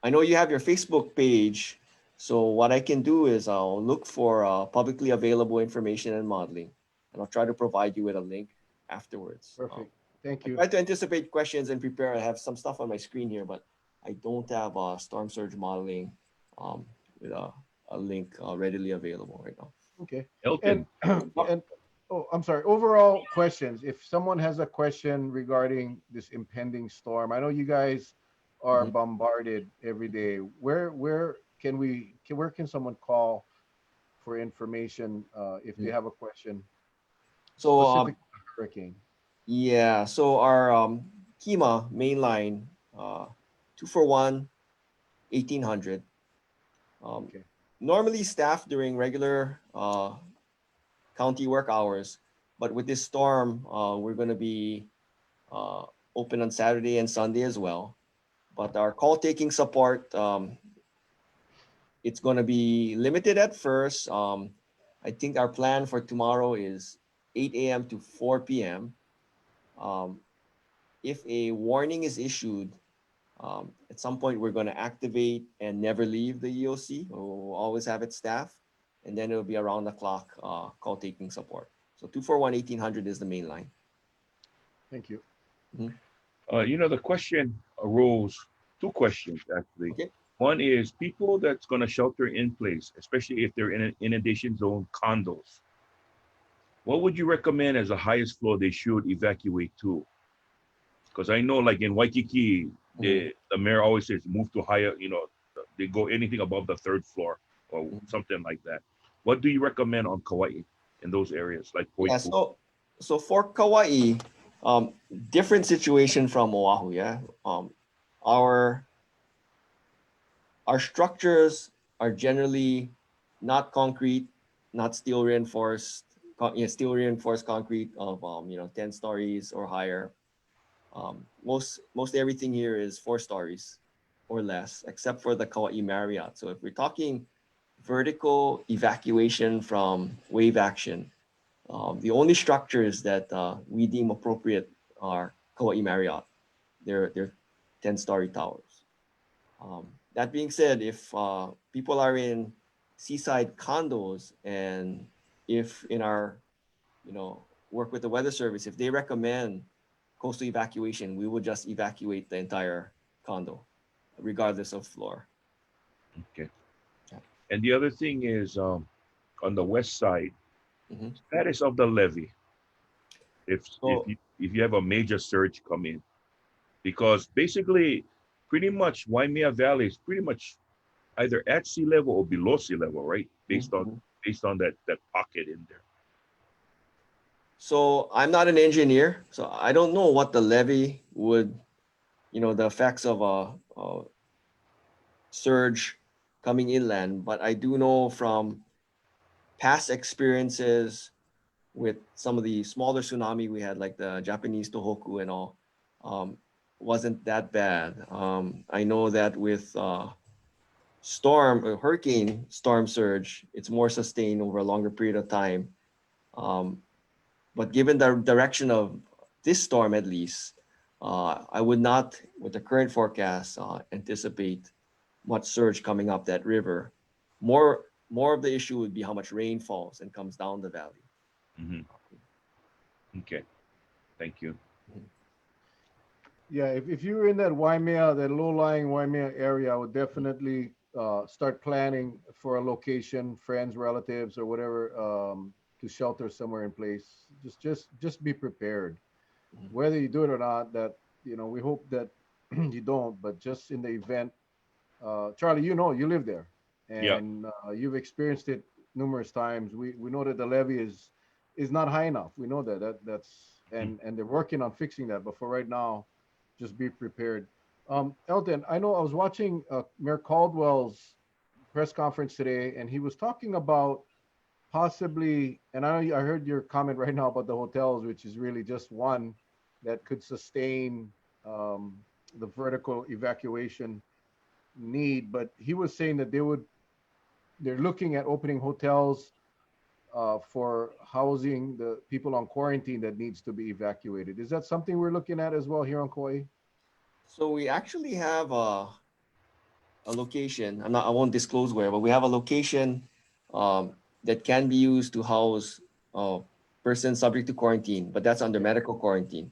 Speaker 3: I know you have your Facebook page, so what I can do is I'll look for publicly available information and modeling, and I'll try to provide you with a link afterwards.
Speaker 2: Perfect. Thank
Speaker 3: I
Speaker 2: you.
Speaker 3: try to anticipate questions and prepare. I have some stuff on my screen here, but I don't have storm surge modeling um, with a link readily available right now.
Speaker 2: Okay. And
Speaker 1: Elton,
Speaker 2: and oh, I'm sorry. Overall questions. If someone has a question regarding this impending storm, I know you guys are
Speaker 3: Mhm.
Speaker 2: bombarded every day. Where can someone call for information if they
Speaker 3: Mhm.
Speaker 2: have a question
Speaker 3: So
Speaker 2: specific to hurricane?
Speaker 3: yeah, so our KEMA mainline, 241 1800. Um,
Speaker 2: Okay.
Speaker 3: Normally staffed during regular county work hours, but with this storm, we're going to be uh, open on Saturday and Sunday as well. But our call taking support, it's going to be limited at first. I think our plan for tomorrow is 8 a.m. to 4 p.m. Um, if a warning is issued, at some point we're going to activate and never leave the EOC. We'll always have it staffed, and then it'll be around the clock call taking support. So 241 1800 is the main line.
Speaker 2: Thank you.
Speaker 3: Mhm.
Speaker 1: the question arose, two questions actually.
Speaker 3: Okay.
Speaker 1: One is people that's going to shelter in place, especially if they're in an inundation zone condos. What would you recommend as the highest floor they should evacuate to? Because I know, like in Waikiki,
Speaker 3: Mhm.
Speaker 1: the mayor always says move to higher. They go anything above the third floor or
Speaker 3: Mhm.
Speaker 1: something like that. What do you recommend on Kauai in those areas, like
Speaker 3: Yeah.
Speaker 1: Poipu?
Speaker 3: So for Kauai, different situation from Oahu. Yeah. Our our structures are generally not concrete, not steel reinforced. Yeah, steel reinforced concrete of 10 stories or higher. Most everything here is 4 stories or less, except for the Kauai Marriott. So if we're talking vertical evacuation from wave action, the only structures that we deem appropriate are Kauai Marriott. They're 10-story towers. That being said, if people are in seaside condos and if in our work with the weather service, if they recommend coastal evacuation, we will just evacuate the entire condo, regardless of floor.
Speaker 1: Okay.
Speaker 3: Yeah.
Speaker 1: And the other thing is on the west side,
Speaker 3: Mhm.
Speaker 1: status of the levee.
Speaker 3: So
Speaker 1: if you have a major surge come in, because basically, pretty much Waimea Valley is pretty much either at sea level or below sea level, right? Based on
Speaker 3: Mhm.
Speaker 1: that pocket in there.
Speaker 3: So I'm not an engineer, so I don't know what the levee would, the effects of a surge coming inland. But I do know from past experiences with some of the smaller tsunami we had, like the Japanese Tohoku and all, um, wasn't that bad. I know that with hurricane storm surge, it's more sustained over a longer period of time. Um, but given the direction of this storm, at least, I would not, with the current forecast, anticipate much surge coming up that river. More of the issue would be how much rain falls and comes down the valley.
Speaker 1: Hmm. Okay, thank you.
Speaker 2: Yeah, if you're in that Waimea, that low-lying Waimea area, I would definitely start planning for a location, friends, relatives, or whatever, to shelter somewhere in place. Just be prepared.
Speaker 3: Mhm.
Speaker 2: Whether you do it or not, that we hope that you don't. But just in the event, Charlie, you live there,
Speaker 1: Yeah.
Speaker 2: and you've experienced it numerous times. We know that the levee is not high enough. We know that's
Speaker 1: Mm.
Speaker 2: and they're working on fixing that. But for right now, just be prepared. Elton, I know I was watching Mayor Caldwell's press conference today, and he was talking about possibly, and I heard your comment right now about the hotels, which is really just one that could sustain um, the vertical evacuation need. But he was saying that they're looking at opening hotels for housing the people on quarantine that needs to be evacuated. Is that something we're looking at as well here on Kauai?
Speaker 3: So we actually have a location. I won't disclose where, but we have a location that can be used to house persons subject to quarantine, but that's under
Speaker 2: Yeah.
Speaker 3: medical quarantine.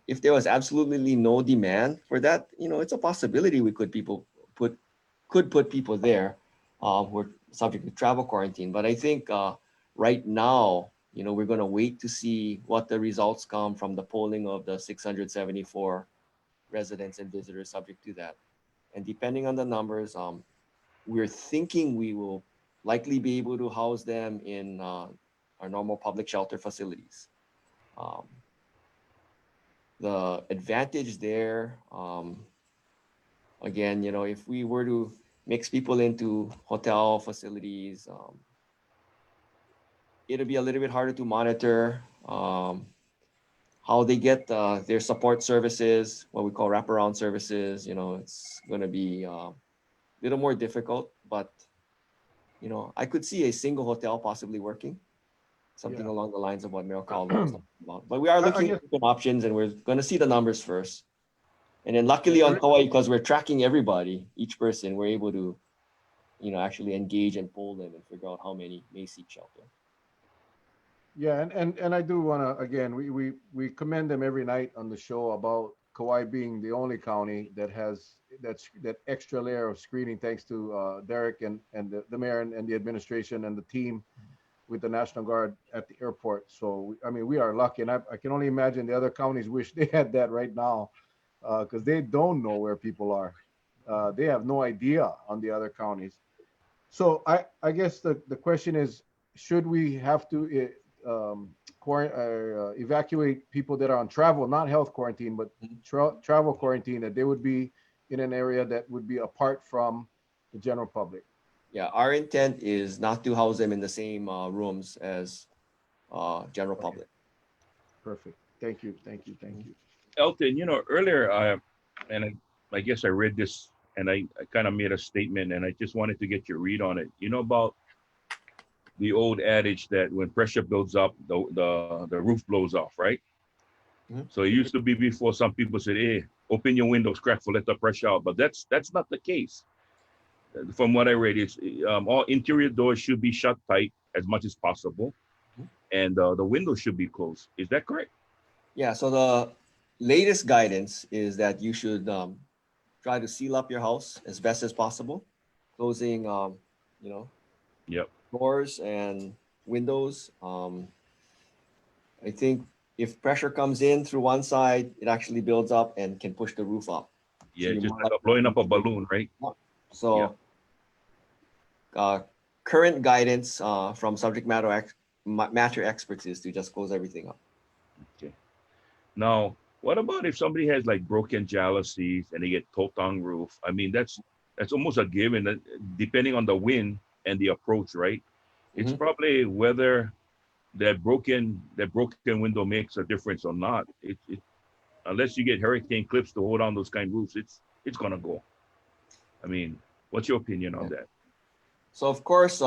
Speaker 3: If there was absolutely no demand for that, it's a possibility we put could put people there who are subject to travel quarantine. But I think right now, we're going to wait to see what the results come from the polling of the 674 residents and visitors subject to that. And depending on the numbers, we're thinking we will likely be able to house them in our normal public shelter facilities. Um, the advantage there, again, if we were to mix people into hotel facilities, it'll be a little bit harder to monitor how they get their support services, what we call wraparound services. It's going to be a little more difficult, but I could see a single hotel possibly working, something
Speaker 2: Yeah.
Speaker 3: along the lines of what Mayor Caldwell was talking about. But we are
Speaker 2: I
Speaker 3: looking
Speaker 2: guess
Speaker 3: at different options, and we're going to see the numbers first. And then
Speaker 2: and,
Speaker 3: luckily on
Speaker 2: and
Speaker 3: Kauai, because we're tracking everybody, each person, we're able to, actually engage and poll them and figure out how many may seek shelter.
Speaker 2: yeah, and I do want to again we commend them every night on the show about Kauai being the only county that has that extra layer of screening, thanks to Derek and the mayor and the administration and the team with the National Guard at the airport. So I mean, we are lucky, and I can only imagine the other counties wish they had that right now, because they don't know where people are. They have no idea on the other counties. So I guess the question is, should we have to evacuate people that are on travel, not health quarantine, but
Speaker 3: Mhm.
Speaker 2: travel quarantine, that they would be in an area that would be apart from the general public?
Speaker 3: Yeah, our intent is not to house them in the same rooms as general
Speaker 2: Okay,
Speaker 3: public.
Speaker 2: perfect. Thank you, thank you, thank
Speaker 3: Mhm.
Speaker 2: you.
Speaker 1: Elton, earlier, and I guess I read this and I kind of made a statement and I just wanted to get your read on it. You know about the old adage that when pressure builds up, the roof blows off, right?
Speaker 3: Mhm.
Speaker 1: So it used to be before some people said, "Hey, open your windows, crack for let the pressure out," but that's not the case. From what I read, it's all interior doors should be shut tight as much as possible,
Speaker 3: Mhm.
Speaker 1: and the windows should be closed. Is that correct?
Speaker 3: Yeah, so the latest guidance is that you should try to seal up your house as best as possible, closing, you know,
Speaker 1: Yep.
Speaker 3: doors and windows. I think if pressure comes in through one side, it actually builds up and can push the roof up.
Speaker 1: Yeah,
Speaker 3: you're
Speaker 1: just
Speaker 3: more
Speaker 1: like
Speaker 3: likely
Speaker 1: blowing
Speaker 3: to
Speaker 1: up a
Speaker 3: lose.
Speaker 1: balloon, right?
Speaker 3: So current guidance from subject matter experts is to just close everything up.
Speaker 1: Okay. Now, what about if somebody has like broken jalousies and they get totang roof? I mean, that's almost a given, depending on the wind and the approach, right? It's
Speaker 3: Mhm.
Speaker 1: probably whether that broken window makes a difference or not. Unless you get hurricane clips to hold on those kind of roofs, it's gonna go. I mean, what's your opinion on
Speaker 3: Yeah.
Speaker 1: that?
Speaker 3: So of course,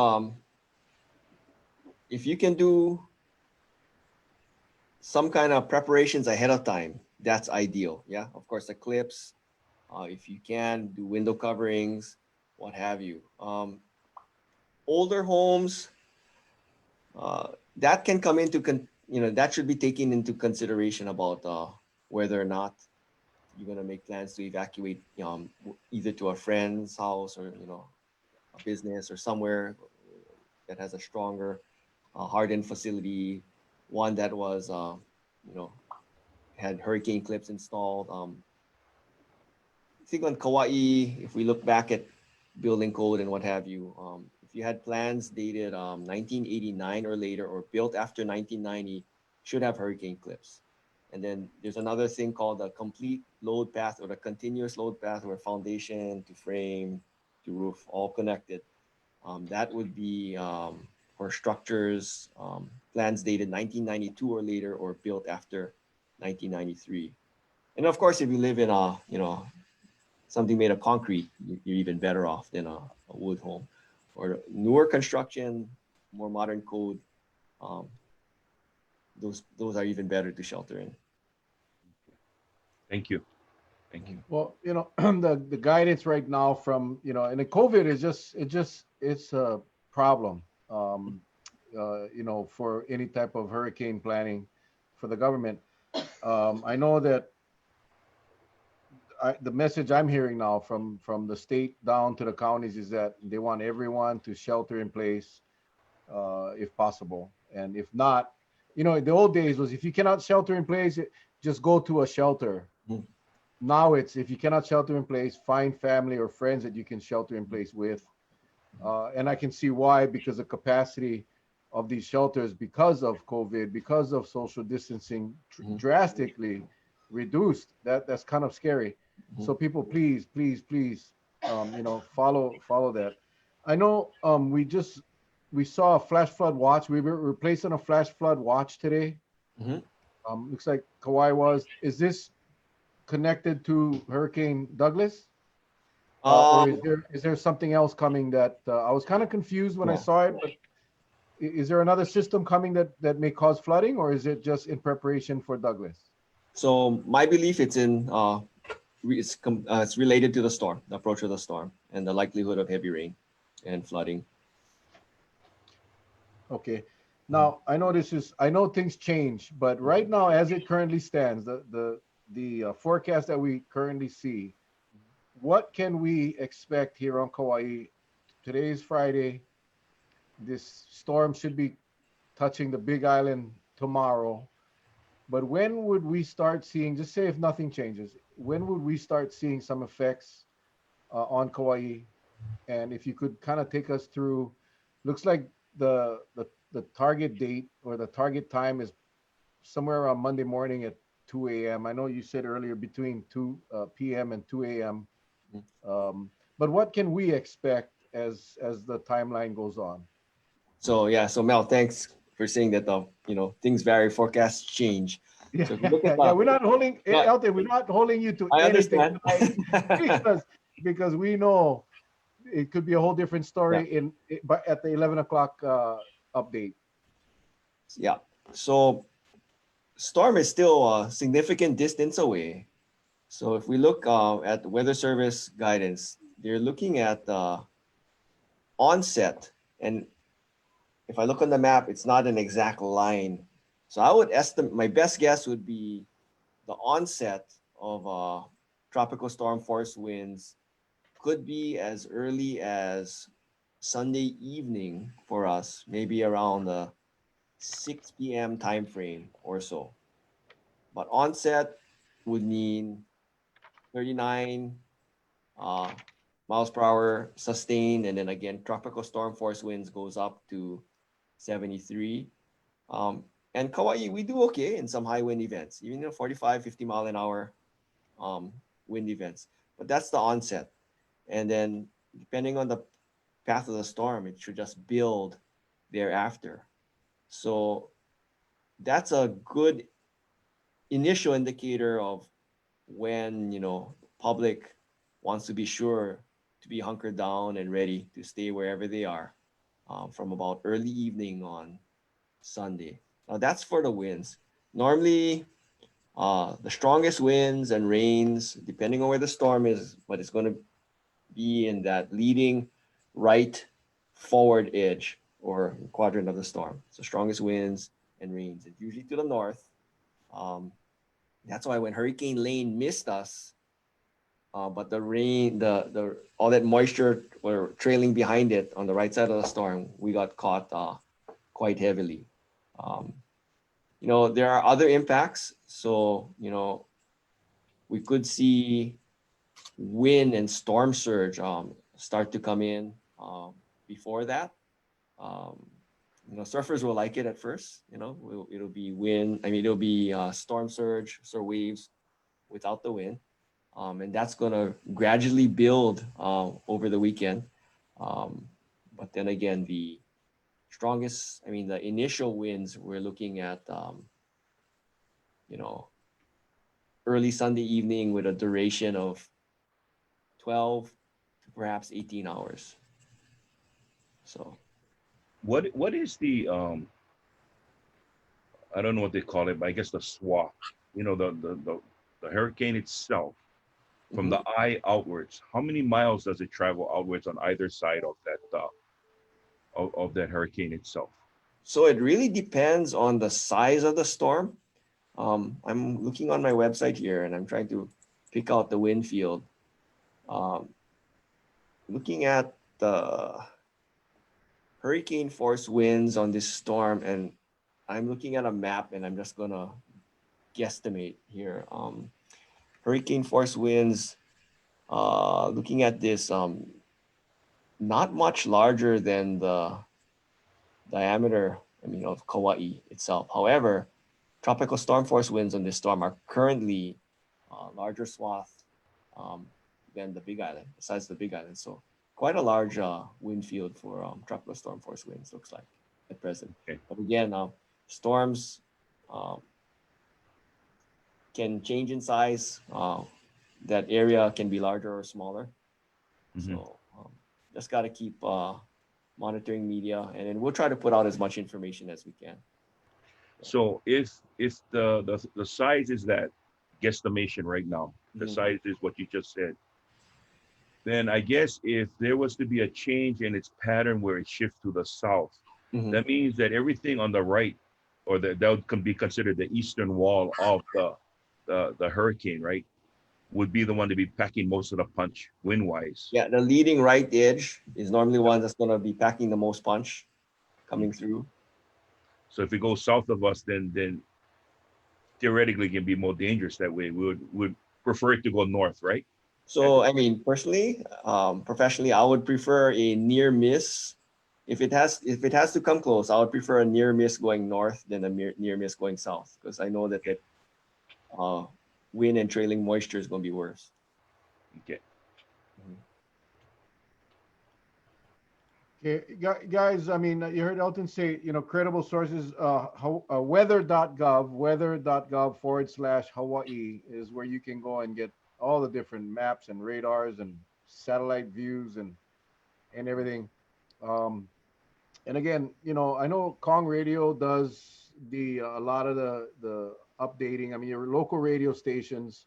Speaker 3: if you can do some kind of preparations ahead of time, that's ideal. Yeah, of course, the clips. If you can do window coverings, what have you. Older homes, that can come into that should be taken into consideration about whether or not you're gonna make plans to evacuate either to a friend's house or a business or somewhere that has a stronger hardened facility, one that was you know had hurricane clips installed. I think on Kauai, if we look back at building code and what have you, if you had plans dated 1989 or later or built after 1990, should have hurricane clips. And then there's another thing called the complete load path or the continuous load path where foundation to frame to roof all connected. That would be for structures, plans dated 1992 or later or built after 1993. And of course, if you live in something made of concrete, you're even better off than a wood home. Or newer construction, more modern code, um, those are even better to shelter in.
Speaker 1: Thank you. Thank you.
Speaker 2: Well, the guidance right now from and the COVID is it's a problem. For any type of hurricane planning for the government. I know that the message I'm hearing now from the state down to the counties is that they want everyone to shelter in place if possible, and if not, the old days was if you cannot shelter in place, just go to a shelter.
Speaker 3: Mhm.
Speaker 2: Now it's if you cannot shelter in place, find family or friends that you can shelter in place with. And I can see why, because the capacity of these shelters, because of COVID, because of social distancing,
Speaker 3: Mhm.
Speaker 2: drastically reduced. That's kind of scary.
Speaker 3: Mhm.
Speaker 2: So people, please, please, please, follow that. I know we saw a flash flood watch. We were replacing a flash flood watch today.
Speaker 3: Mhm.
Speaker 2: Looks like Kauai was. Is this connected to Hurricane Douglas? Or is
Speaker 3: Um,
Speaker 2: there something else coming that I was kind of confused when I
Speaker 3: yeah.
Speaker 2: saw it, but is there another system coming that may cause flooding, or is it just in preparation for Douglas?
Speaker 3: So my belief it's in it's related to the storm, the approach of the storm, and the likelihood of heavy rain and flooding.
Speaker 2: Okay.
Speaker 3: Mhm.
Speaker 2: Now I know things change, but right now, as it currently stands, the forecast that we currently see, what can we expect here on Kauai? Today is Friday. This storm should be touching the Big Island tomorrow. But when would we start seeing, just say if nothing changes, when would we start seeing some effects on Kauai? And if you could kind of take us through, looks like the target date or the target time is somewhere around Monday morning at 2 a.m. I know you said earlier between 2 p.m. and 2 a.m.
Speaker 3: Mhm.
Speaker 2: But what can we expect as the timeline goes on?
Speaker 3: So yeah, so Mel, thanks for saying that things vary, forecasts change.
Speaker 2: Yeah,
Speaker 3: So if you look at
Speaker 2: yeah, we're not holding
Speaker 3: yeah,
Speaker 2: Elton, we're not holding you to
Speaker 3: I
Speaker 2: anything
Speaker 3: understand.
Speaker 2: tonight because we know it could be a whole different
Speaker 3: Yeah,
Speaker 2: story but at the 11 o'clock update.
Speaker 3: yeah. So storm is still a significant distance away. So if we look at the Weather Service guidance, they're looking at onset, and if I look on the map, it's not an exact line. So I would estimate my best guess would be the onset of tropical storm force winds could be as early as Sunday evening for us, maybe around the 6 p.m. time frame or so. But onset would mean 39 miles per hour sustained, and then again, tropical storm force winds goes up to 73. And Kauai, we do okay in some high wind events, even 45, 50 mile an hour um, wind events. But that's the onset. And then depending on the path of the storm, it should just build thereafter. So that's a good initial indicator of when, public wants to be sure to be hunkered down and ready to stay wherever they are from about early evening on Sunday. Now that's for the winds. Normally, the strongest winds and rains, depending on where the storm is, but it's going to be in that leading right forward edge or quadrant of the storm. So strongest winds and rains. It's usually to the north. Um, that's why when Hurricane Lane missed us, but the rain, the all that moisture were trailing behind it on the right side of the storm, we got caught quite heavily. Um, there are other impacts. So, we could see wind and storm surge start to come in before that. Um, surfers will like it at first. It'll be wind. I mean, it'll be storm surge, so waves without the wind. And that's going to gradually build over the weekend. But then again, the initial winds, we're looking at, early Sunday evening with a duration of 12 to perhaps 18 hours. So,
Speaker 1: what is the I don't know what they call it, but I guess the swath. The hurricane itself, from the eye outwards, how many miles does it travel outwards on either side of that of that hurricane itself?
Speaker 3: So it really depends on the size of the storm. I'm looking on my website here and I'm trying to pick out the wind field. Looking at the hurricane force winds on this storm, and I'm looking at a map and I'm just gonna guesstimate here. Hurricane force winds, looking at this, not much larger than the diameter, of Kauai itself. However, tropical storm force winds on this storm are currently larger swath than the Big Island, besides the Big Island. So quite a large wind field for tropical storm force winds, looks like, at present.
Speaker 1: Okay.
Speaker 3: But again, storms can change in size. That area can be larger or smaller.
Speaker 1: Mm-hmm.
Speaker 3: So just got to keep monitoring media, and then we'll try to put out as much information as we can.
Speaker 1: So if the size is that guesstimation right now, the size is what you just said, then I guess if there was to be a change in its pattern where it shifts to the south, that means that everything on the right, or that can be considered the eastern wall of the hurricane, right, would be the one to be packing most of the punch wind-wise.
Speaker 3: Yeah, the leading right edge is normally one that's going to be packing the most punch coming through.
Speaker 1: So if it goes south of us, then theoretically it can be more dangerous that way. We would prefer it to go north, right?
Speaker 3: So, personally, professionally, I would prefer a near miss. If it has to come close, I would prefer a near miss going north than a near miss going south, because I know that wind and trailing moisture is going to be worse.
Speaker 1: Okay.
Speaker 2: Okay, guys, you heard Elton say, credible sources, weather.gov is where you can go and get all the different maps and radars and satellite views and everything. And again, I know Kong Radio does a lot of the updating. Your local radio stations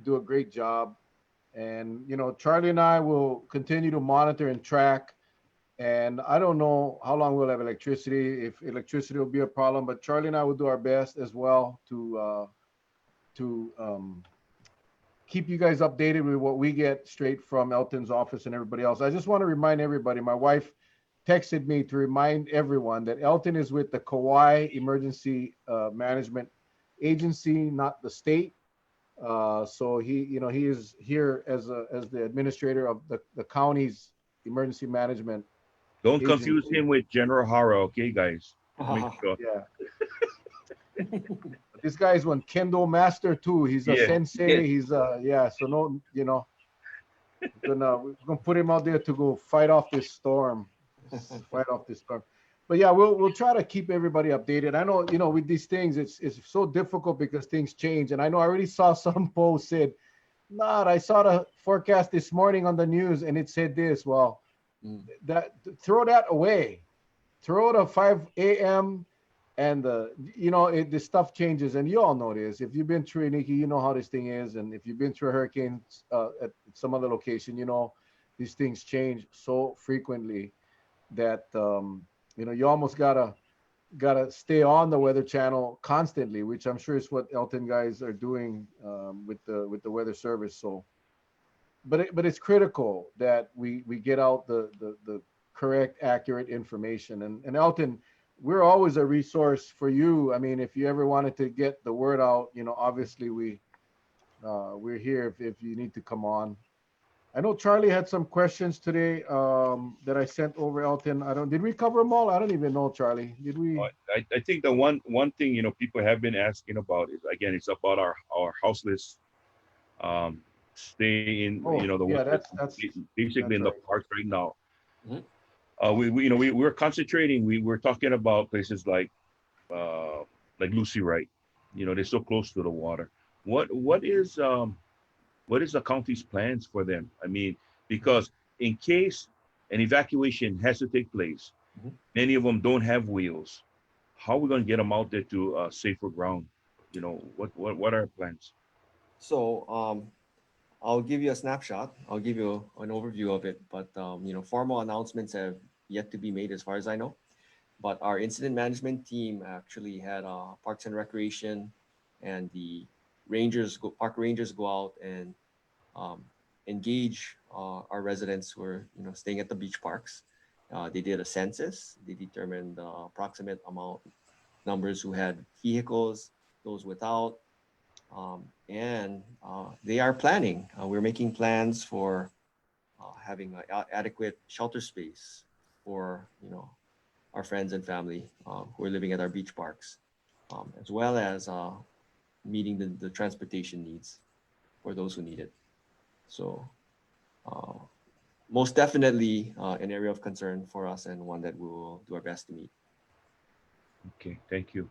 Speaker 2: do a great job. And, Charlie and I will continue to monitor and track. And I don't know how long we'll have electricity, if electricity will be a problem, but Charlie and I will do our best as well to keep you guys updated with what we get straight from Elton's office and everybody else. I just want to remind everybody, my wife texted me to remind everyone that Elton is with the Kauai Emergency Management agency, not the state. So he is here as the administrator of the county's emergency management
Speaker 1: Don't confuse
Speaker 2: agency.
Speaker 1: him with General Hara, okay, guys? Just make sure.
Speaker 2: Yeah. But this guy is one kendo master too. He's a
Speaker 1: Yeah.
Speaker 2: sensei. He's yeah. So no, we're gonna put him out there to go fight off this storm, fight off this storm. But yeah, we'll try to keep everybody updated. I know with these things, it's so difficult because things change. And I know I already saw some post said, "Not, I saw the forecast this morning on the news and it said this." Well, throw that away. Throw the 5 a.m. and the stuff changes, and you all know this. If you've been through it, Nikki, you know how this thing is, and if you've been through a hurricane at some other location, these things change so frequently that you almost gotta stay on the Weather Channel constantly, which I'm sure is what Elton guys are doing with the Weather Service. So, but it's critical that we get out the correct, accurate information. And Elton, we're always a resource for you. I mean, if you ever wanted to get the word out, obviously we're here if you need to come on. I know Charlie had some questions today that I sent over, Elton. Did we cover them all? I don't even know, Charlie. Did we?
Speaker 1: I think the one thing people have been asking about is, again, it's about our houseless stay in the
Speaker 2: yeah,
Speaker 1: winter,
Speaker 2: that's
Speaker 1: basically in the
Speaker 2: right.
Speaker 1: parks right now.
Speaker 3: Mhm.
Speaker 1: We're concentrating. We're talking about places like Lucy Wright. They're so close to the water. What is the county's plans for them? I mean, because in case an evacuation has to take place,
Speaker 3: Mhm.
Speaker 1: many of them don't have wheels. How are we going to get them out there to safer ground? What are our plans?
Speaker 3: So I'll give you a snapshot. I'll give you an overview of it, but formal announcements have yet to be made as far as I know. But our incident management team actually had Parks and Recreation and the park rangers go out and um, engage our residents who are staying at the beach parks. They did a census. They determined the approximate amount numbers who had vehicles, those without, and they are planning. We're making plans for having adequate shelter space for our friends and family who are living at our beach parks, as well as meeting the transportation needs for those who need it. So uh, most definitely an area of concern for us and one that we will do our best to meet.
Speaker 1: Okay, thank you.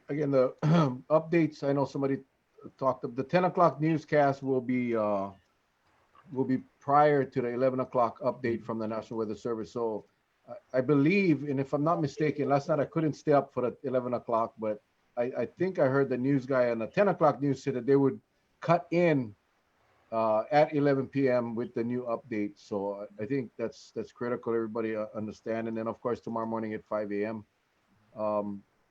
Speaker 2: Again, the updates. I know somebody talked of the 10 o'clock newscast will be prior to the 11 o'clock update from the National Weather Service. So I believe, and if I'm not mistaken, last night I couldn't stay up for the 11 o'clock, but I think I heard the news guy on the 10 o'clock news said that they would cut in at 11 p.m. with the new update. So I think that's critical. Everybody understand. And then of course tomorrow morning at 5 a.m.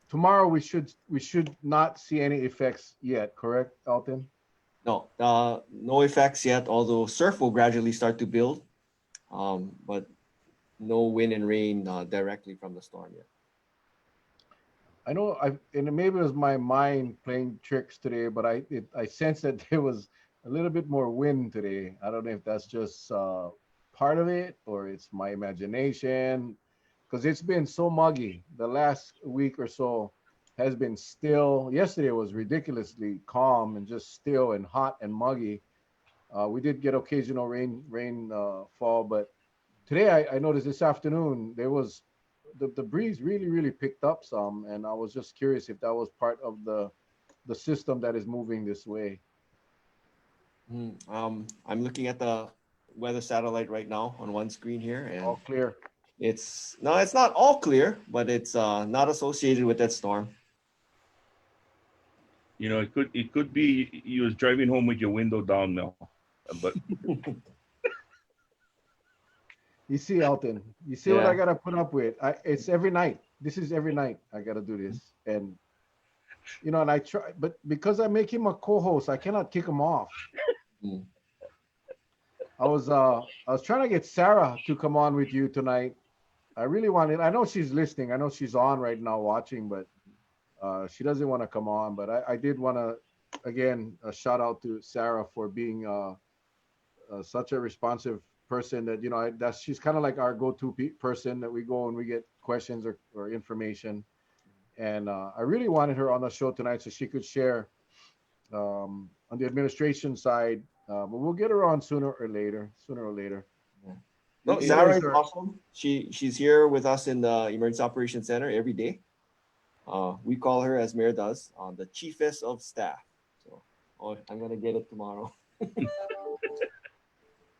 Speaker 2: Tomorrow we should not see any effects yet. Correct, Alton?
Speaker 3: No, no effects yet, although surf will gradually start to build, but no wind and rain directly from the storm yet.
Speaker 2: I know and maybe it was my mind playing tricks today, but I sense that there was a little bit more wind today. I don't know if that's just part of it or it's my imagination, because it's been so muggy. The last week or so has been still. Yesterday was ridiculously calm and just still and hot and muggy. We did get occasional rain fall, but today I noticed this afternoon there was the breeze really picked up some, and I was just curious if that was part of the system that is moving this way.
Speaker 3: I'm looking at the weather satellite right now on one screen here, and
Speaker 2: All clear.
Speaker 3: it's not all clear, but it's not associated with that storm.
Speaker 1: It could be you was driving home with your window down now, but
Speaker 2: You see, Elton, you see what I
Speaker 3: Yeah.
Speaker 2: gotta put up with. It's every night. This is every night I gotta do this, and and I try, but because I make him a co-host, I cannot kick him off.
Speaker 3: Mm.
Speaker 2: I was trying to get Sarah to come on with you tonight. I really wanted. I know she's listening. I know she's on right now watching, but She doesn't want to come on, but I did want to, again, a shout out to Sarah for being such a responsive person that, that's she's kind of like our go-to person that we go and we get questions or information. And I really wanted her on the show tonight so she could share on the administration side. But we'll get her on sooner or later. Sooner or later.
Speaker 3: Yeah. No,
Speaker 2: You
Speaker 3: Sarah
Speaker 2: guys
Speaker 3: is
Speaker 2: are-
Speaker 3: awesome. She's here with us in the Emergency Operations Center every day. We call her, as Mayor does, the chiefess of staff. So I'm gonna get it tomorrow.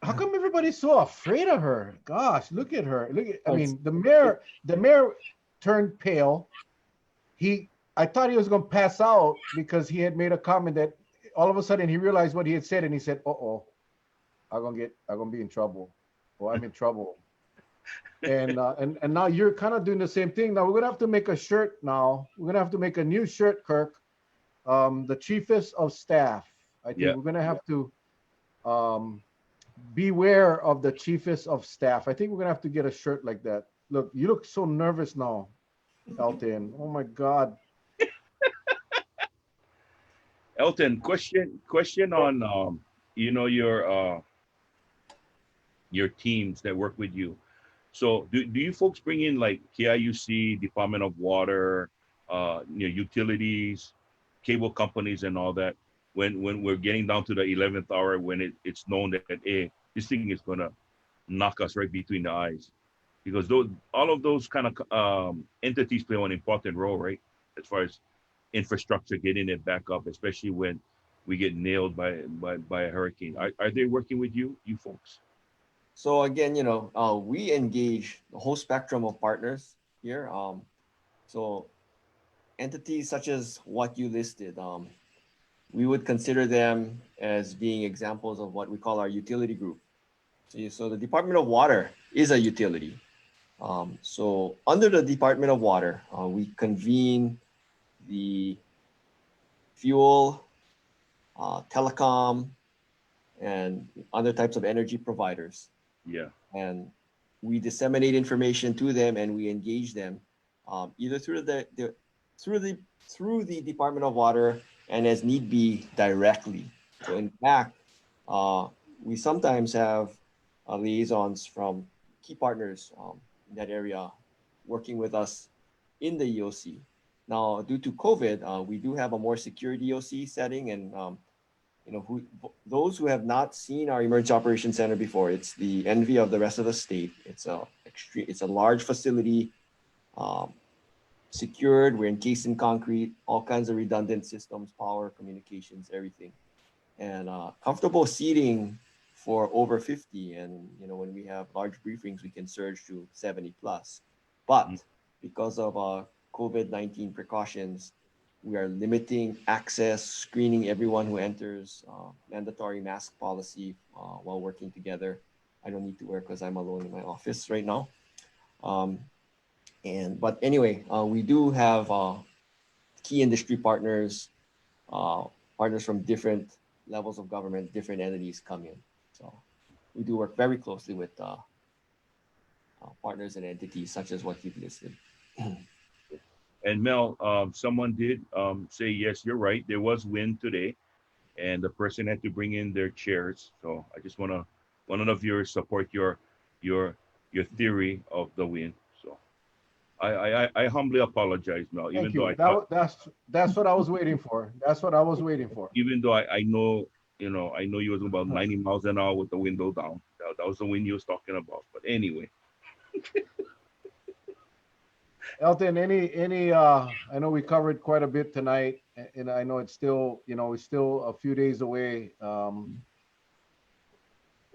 Speaker 2: How come everybody's so afraid of her? Gosh, look at her. I mean, the mayor turned pale. I thought he was going to pass out because he had made a comment that all of a sudden he realized what he had said and he said, "Uh-oh, I'm gonna be in trouble. Or I'm in trouble." And now you're kind of doing the same thing. Now we're gonna have to make a shirt now. We're gonna have to make a new shirt, Kirk. The chiefest of staff. I think
Speaker 1: Yeah.
Speaker 2: we're gonna have to beware of the chiefest of staff. I think we're gonna have to get a shirt like that. Look, you look so nervous now, Elton. Oh my God.
Speaker 1: Elton, question on your teams that work with you. So do you folks bring in like KIUC, Department of Water, utilities, cable companies and all that when we're getting down to the 11th hour when it's known that this thing is gonna knock us right between the eyes? Because all of those kind of entities play an important role, right? As far as infrastructure, getting it back up, especially when we get nailed by a hurricane. Are they working with you folks?
Speaker 3: So again, we engage the whole spectrum of partners here. So entities such as what you listed, we would consider them as being examples of what we call our utility group. So the Department of Water is a utility. So under the Department of Water, we convene the fuel, telecom, and other types of energy providers.
Speaker 1: Yeah.
Speaker 3: And we disseminate information to them and we engage them either through the Department of Water and as need be directly. So in fact, we sometimes have liaisons from key partners in that area working with us in the EOC. Now, due to COVID, we do have a more secure EOC setting, and those who have not seen our Emergency Operations Center before, it's the envy of the rest of the state. It's a large facility, secured. We're encased in concrete, all kinds of redundant systems, power, communications, everything, and comfortable seating for over 50. And when we have large briefings, we can surge to 70 plus. But because of COVID-19 precautions, we are limiting access, screening everyone who enters, mandatory mask policy while working together. I don't need to wear because I'm alone in my office right now. But anyway, we do have key industry partners, partners from different levels of government, different entities come in. So we do work very closely with partners and entities such as what you've listed.
Speaker 1: And Mel, someone did say, yes, you're right. There was wind today, and the person had to bring in their chairs. So I just want to viewers support your theory of the wind. So I humbly apologize, Mel.
Speaker 2: Thank you. That's what I was waiting for. That's what I was waiting for.
Speaker 1: Even though I know you was about 90 miles an hour with the window down. That was the wind you was talking about. But anyway.
Speaker 2: Elton, I know we covered quite a bit tonight, and I know it's still, we're still a few days away.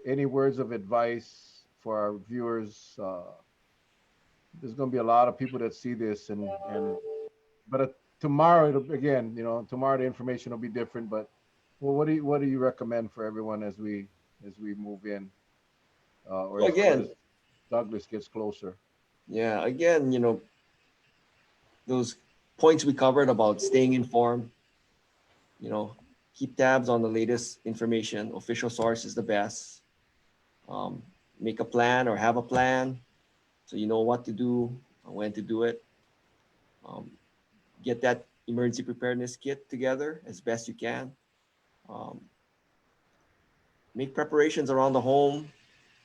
Speaker 2: Any words of advice for our viewers? There's going to be a lot of people that see this, but tomorrow, tomorrow the information will be different. But what do you recommend for everyone as we move in, or as Douglas gets closer?
Speaker 3: Yeah, again, those points we covered about staying informed, keep tabs on the latest information. Official source is the best. Make a plan or have a plan so you know what to do, when to do it. Get that emergency preparedness kit together as best you can. Um, make preparations around the home,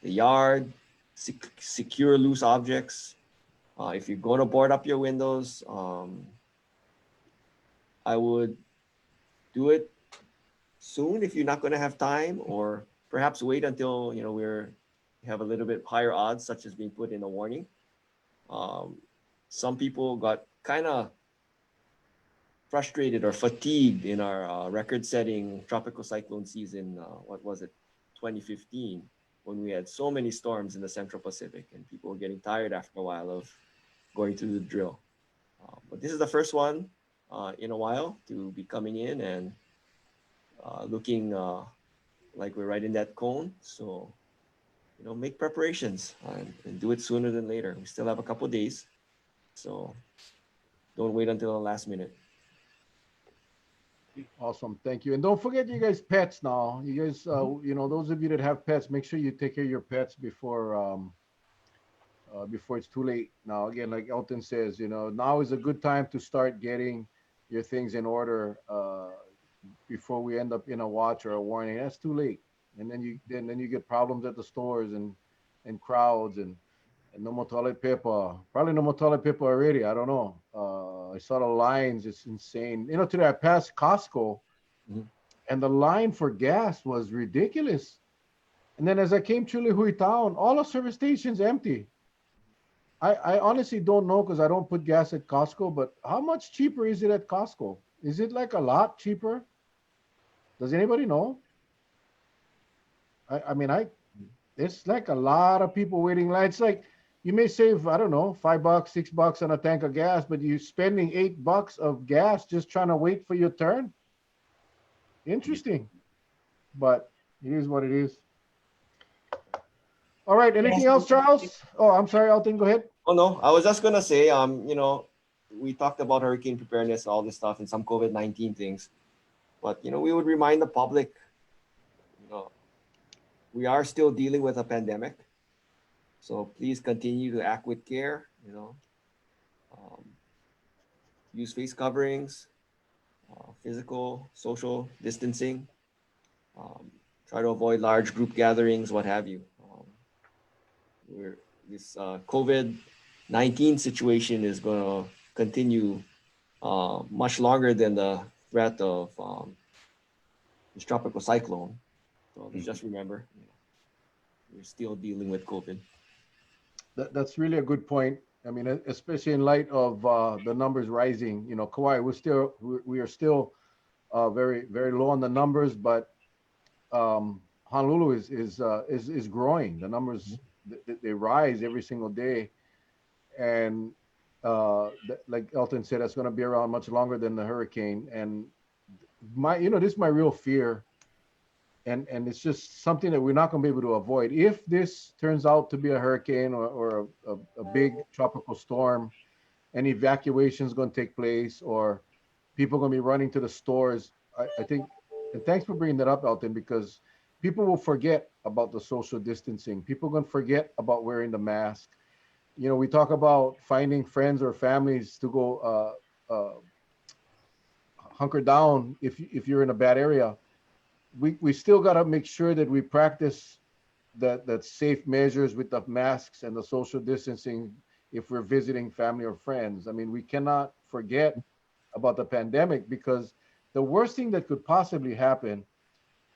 Speaker 3: the yard, secure loose objects. If you're going to board up your windows, I would do it soon if you're not going to have time, or perhaps wait until we're have a little bit higher odds, such as being put in a warning. Um, some people got kind of frustrated or fatigued in our record-setting tropical cyclone season. What was it, 2015, when we had so many storms in the Central Pacific, and people were getting tired after a while of going through the drill. But this is the first one in a while to be coming in and looking like we're right in that cone. So, make preparations and do it sooner than later. We still have a couple days, so don't wait until the last minute.
Speaker 2: Awesome, thank you. And don't forget, you guys, pets now. You guys, those of you that have pets, make sure you take care of your pets before it's too late. Now, again, like Elton says, now is a good time to start getting your things in order before we end up in a watch or a warning. That's too late, and then you get problems at the stores and crowds and no more toilet paper. Probably no more toilet paper already. I don't know. I saw the lines. It's insane. Today I passed Costco,
Speaker 3: Mhm.
Speaker 2: and the line for gas was ridiculous. And then as I came to Lihui town, all the service stations empty. I honestly don't know because I don't put gas at Costco, but how much cheaper is it at Costco? Is it like a lot cheaper? Does anybody know? I mean, it's like a lot of people waiting line. It's like you may save, I don't know, $5, $6 on a tank of gas, but you're spending $8 of gas just trying to wait for your turn. Interesting, but it is what it is. All right. Anything else, Charles? Oh, I'm sorry, Elton. Go ahead.
Speaker 3: Oh no, I was just gonna say, we talked about hurricane preparedness, all this stuff, and some COVID-19 things, but we would remind the public, you know, we are still dealing with a pandemic, so please continue to act with care. Um, use face coverings, physical, social distancing. Um, try to avoid large group gatherings, what have you. We're this COVID-19 situation is going to continue much longer than the threat of this tropical cyclone. So just remember, we're still dealing with COVID.
Speaker 2: That's really a good point. I mean, especially in light of the numbers rising. Kauai, we are still very very low on the numbers, but Honolulu is growing. The numbers they rise every single day, and like Elton said, that's going to be around much longer than the hurricane. And this is my real fear, and it's just something that we're not going to be able to avoid. If this turns out to be a hurricane or a big tropical storm, and evacuation is going to take place, or people are going to be running to the stores, I think, and thanks for bringing that up, Elton, because people will forget about the social distancing. People are going to forget about wearing the mask. We talk about finding friends or families to go hunker down if you're in a bad area. We still got to make sure that we practice that safe measures with the masks and the social distancing if we're visiting family or friends. I mean, we cannot forget about the pandemic, because the worst thing that could possibly happen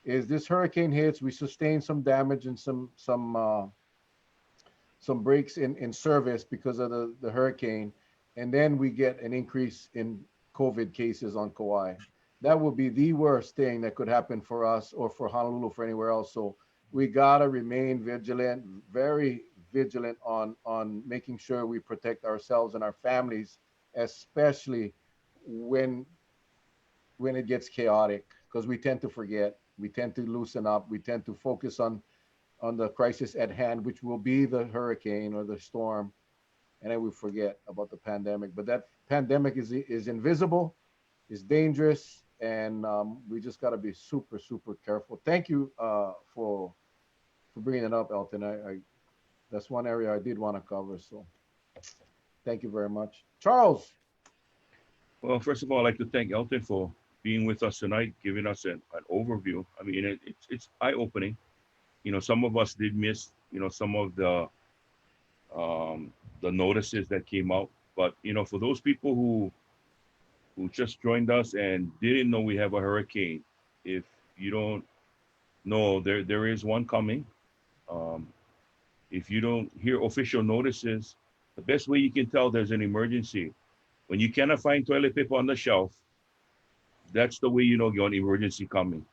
Speaker 2: is this hurricane hits, we sustain some damage and some breaks in service because of the hurricane, and then we get an increase in COVID cases on Kauai. That would be the worst thing that could happen for us or for Honolulu, for anywhere else. So we gotta remain vigilant, very vigilant on making sure we protect ourselves and our families, especially when it gets chaotic, because we tend to forget, we tend to loosen up, we tend to focus on the crisis at hand, which will be the hurricane or the storm, and then we forget about the pandemic. But that pandemic is invisible, is dangerous, and we just got to be super super careful. Thank you for bringing it up, Elton. I that's one area I did want to cover. So thank you very much, Charles.
Speaker 1: Well, first of all, I'd like to thank Elton for being with us tonight, giving us an overview. I mean, it's eye-opening. Some of us did miss, some of the notices that came out. But for those people who just joined us and didn't know we have a hurricane, if you don't know, there is one coming. Um, if you don't hear official notices, the best way you can tell there's an emergency, when you cannot find toilet paper on the shelf, that's the way you know you're an emergency coming.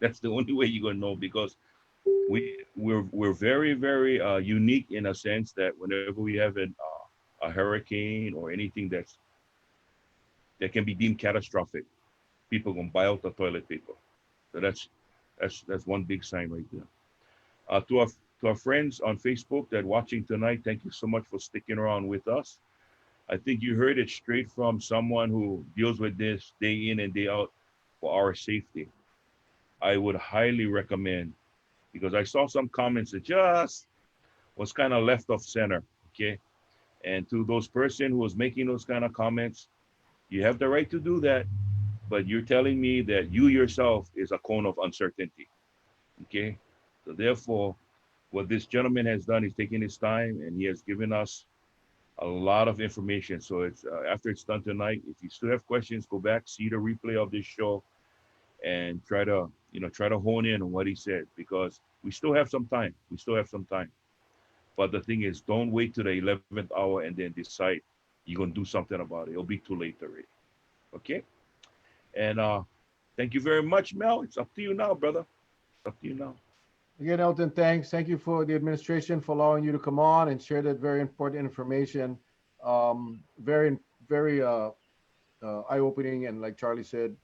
Speaker 1: That's the only way you're gonna know, because we're very very unique in a sense that whenever we have a hurricane or anything that can be deemed catastrophic, people gonna buy out the toilet paper. So that's one big sign right there. To our friends on Facebook that watching tonight, thank you so much for sticking around with us. I think you heard it straight from someone who deals with this day in and day out for our safety. I would highly recommend, because I saw some comments that just was kind of left off center. Okay. And to those person who was making those kind of comments, you have the right to do that, but you're telling me that you yourself is a cone of uncertainty. Okay. So therefore, what this gentleman has done is taking his time and he has given us a lot of information. So it's after it's done tonight, if you still have questions, go back, see the replay of this show, and try to hone in on what he said, because we still have some time. We still have some time. But the thing is, don't wait to the 11th hour and then decide you're gonna do something about it. It'll be too late already. Okay. And thank you very much, Mel. It's up to you now, brother. It's up to you now.
Speaker 2: Again, Elton, thanks. Thank you for the administration for allowing you to come on and share that very important information. Very, very eye-opening, and like Charlie said,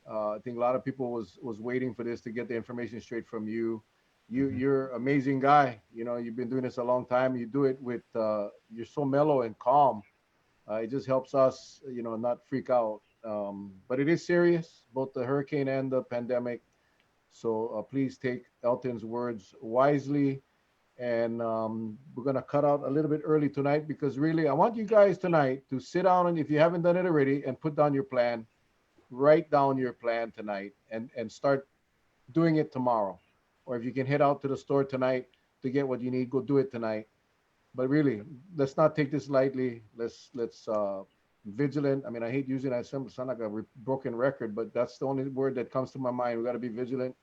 Speaker 2: I think a lot of people was waiting for this to get the information straight from you. You're amazing guy. You've been doing this a long time. You do it with you're so mellow and calm. It just helps us, not freak out. But it is serious, both the hurricane and the pandemic. So please take Elton's words wisely. And we're going to cut out a little bit early tonight, because really I want you guys tonight to sit down, and if you haven't done it already, and put down your plan. Write down your plan tonight and start doing it tomorrow. Or if you can head out to the store tonight to get what you need, go do it tonight. But really, let's not take this lightly. Let's vigilant. I mean, I hate using that symbol, sound like a broken record, but that's the only word that comes to my mind. We got to be vigilant,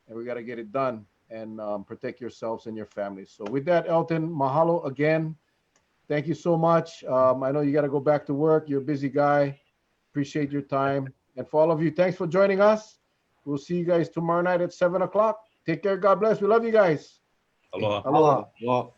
Speaker 2: and we got to get it done, and protect yourselves and your families. So with that, Elton, mahalo again. Thank you so much. I know you got to go back to work. You're a busy guy. Appreciate your time. And for all of you, thanks for joining us. We'll see you guys tomorrow night at 7 o'clock. Take care. God bless. We love you guys.
Speaker 1: Aloha.
Speaker 2: Aloha.
Speaker 3: Aloha.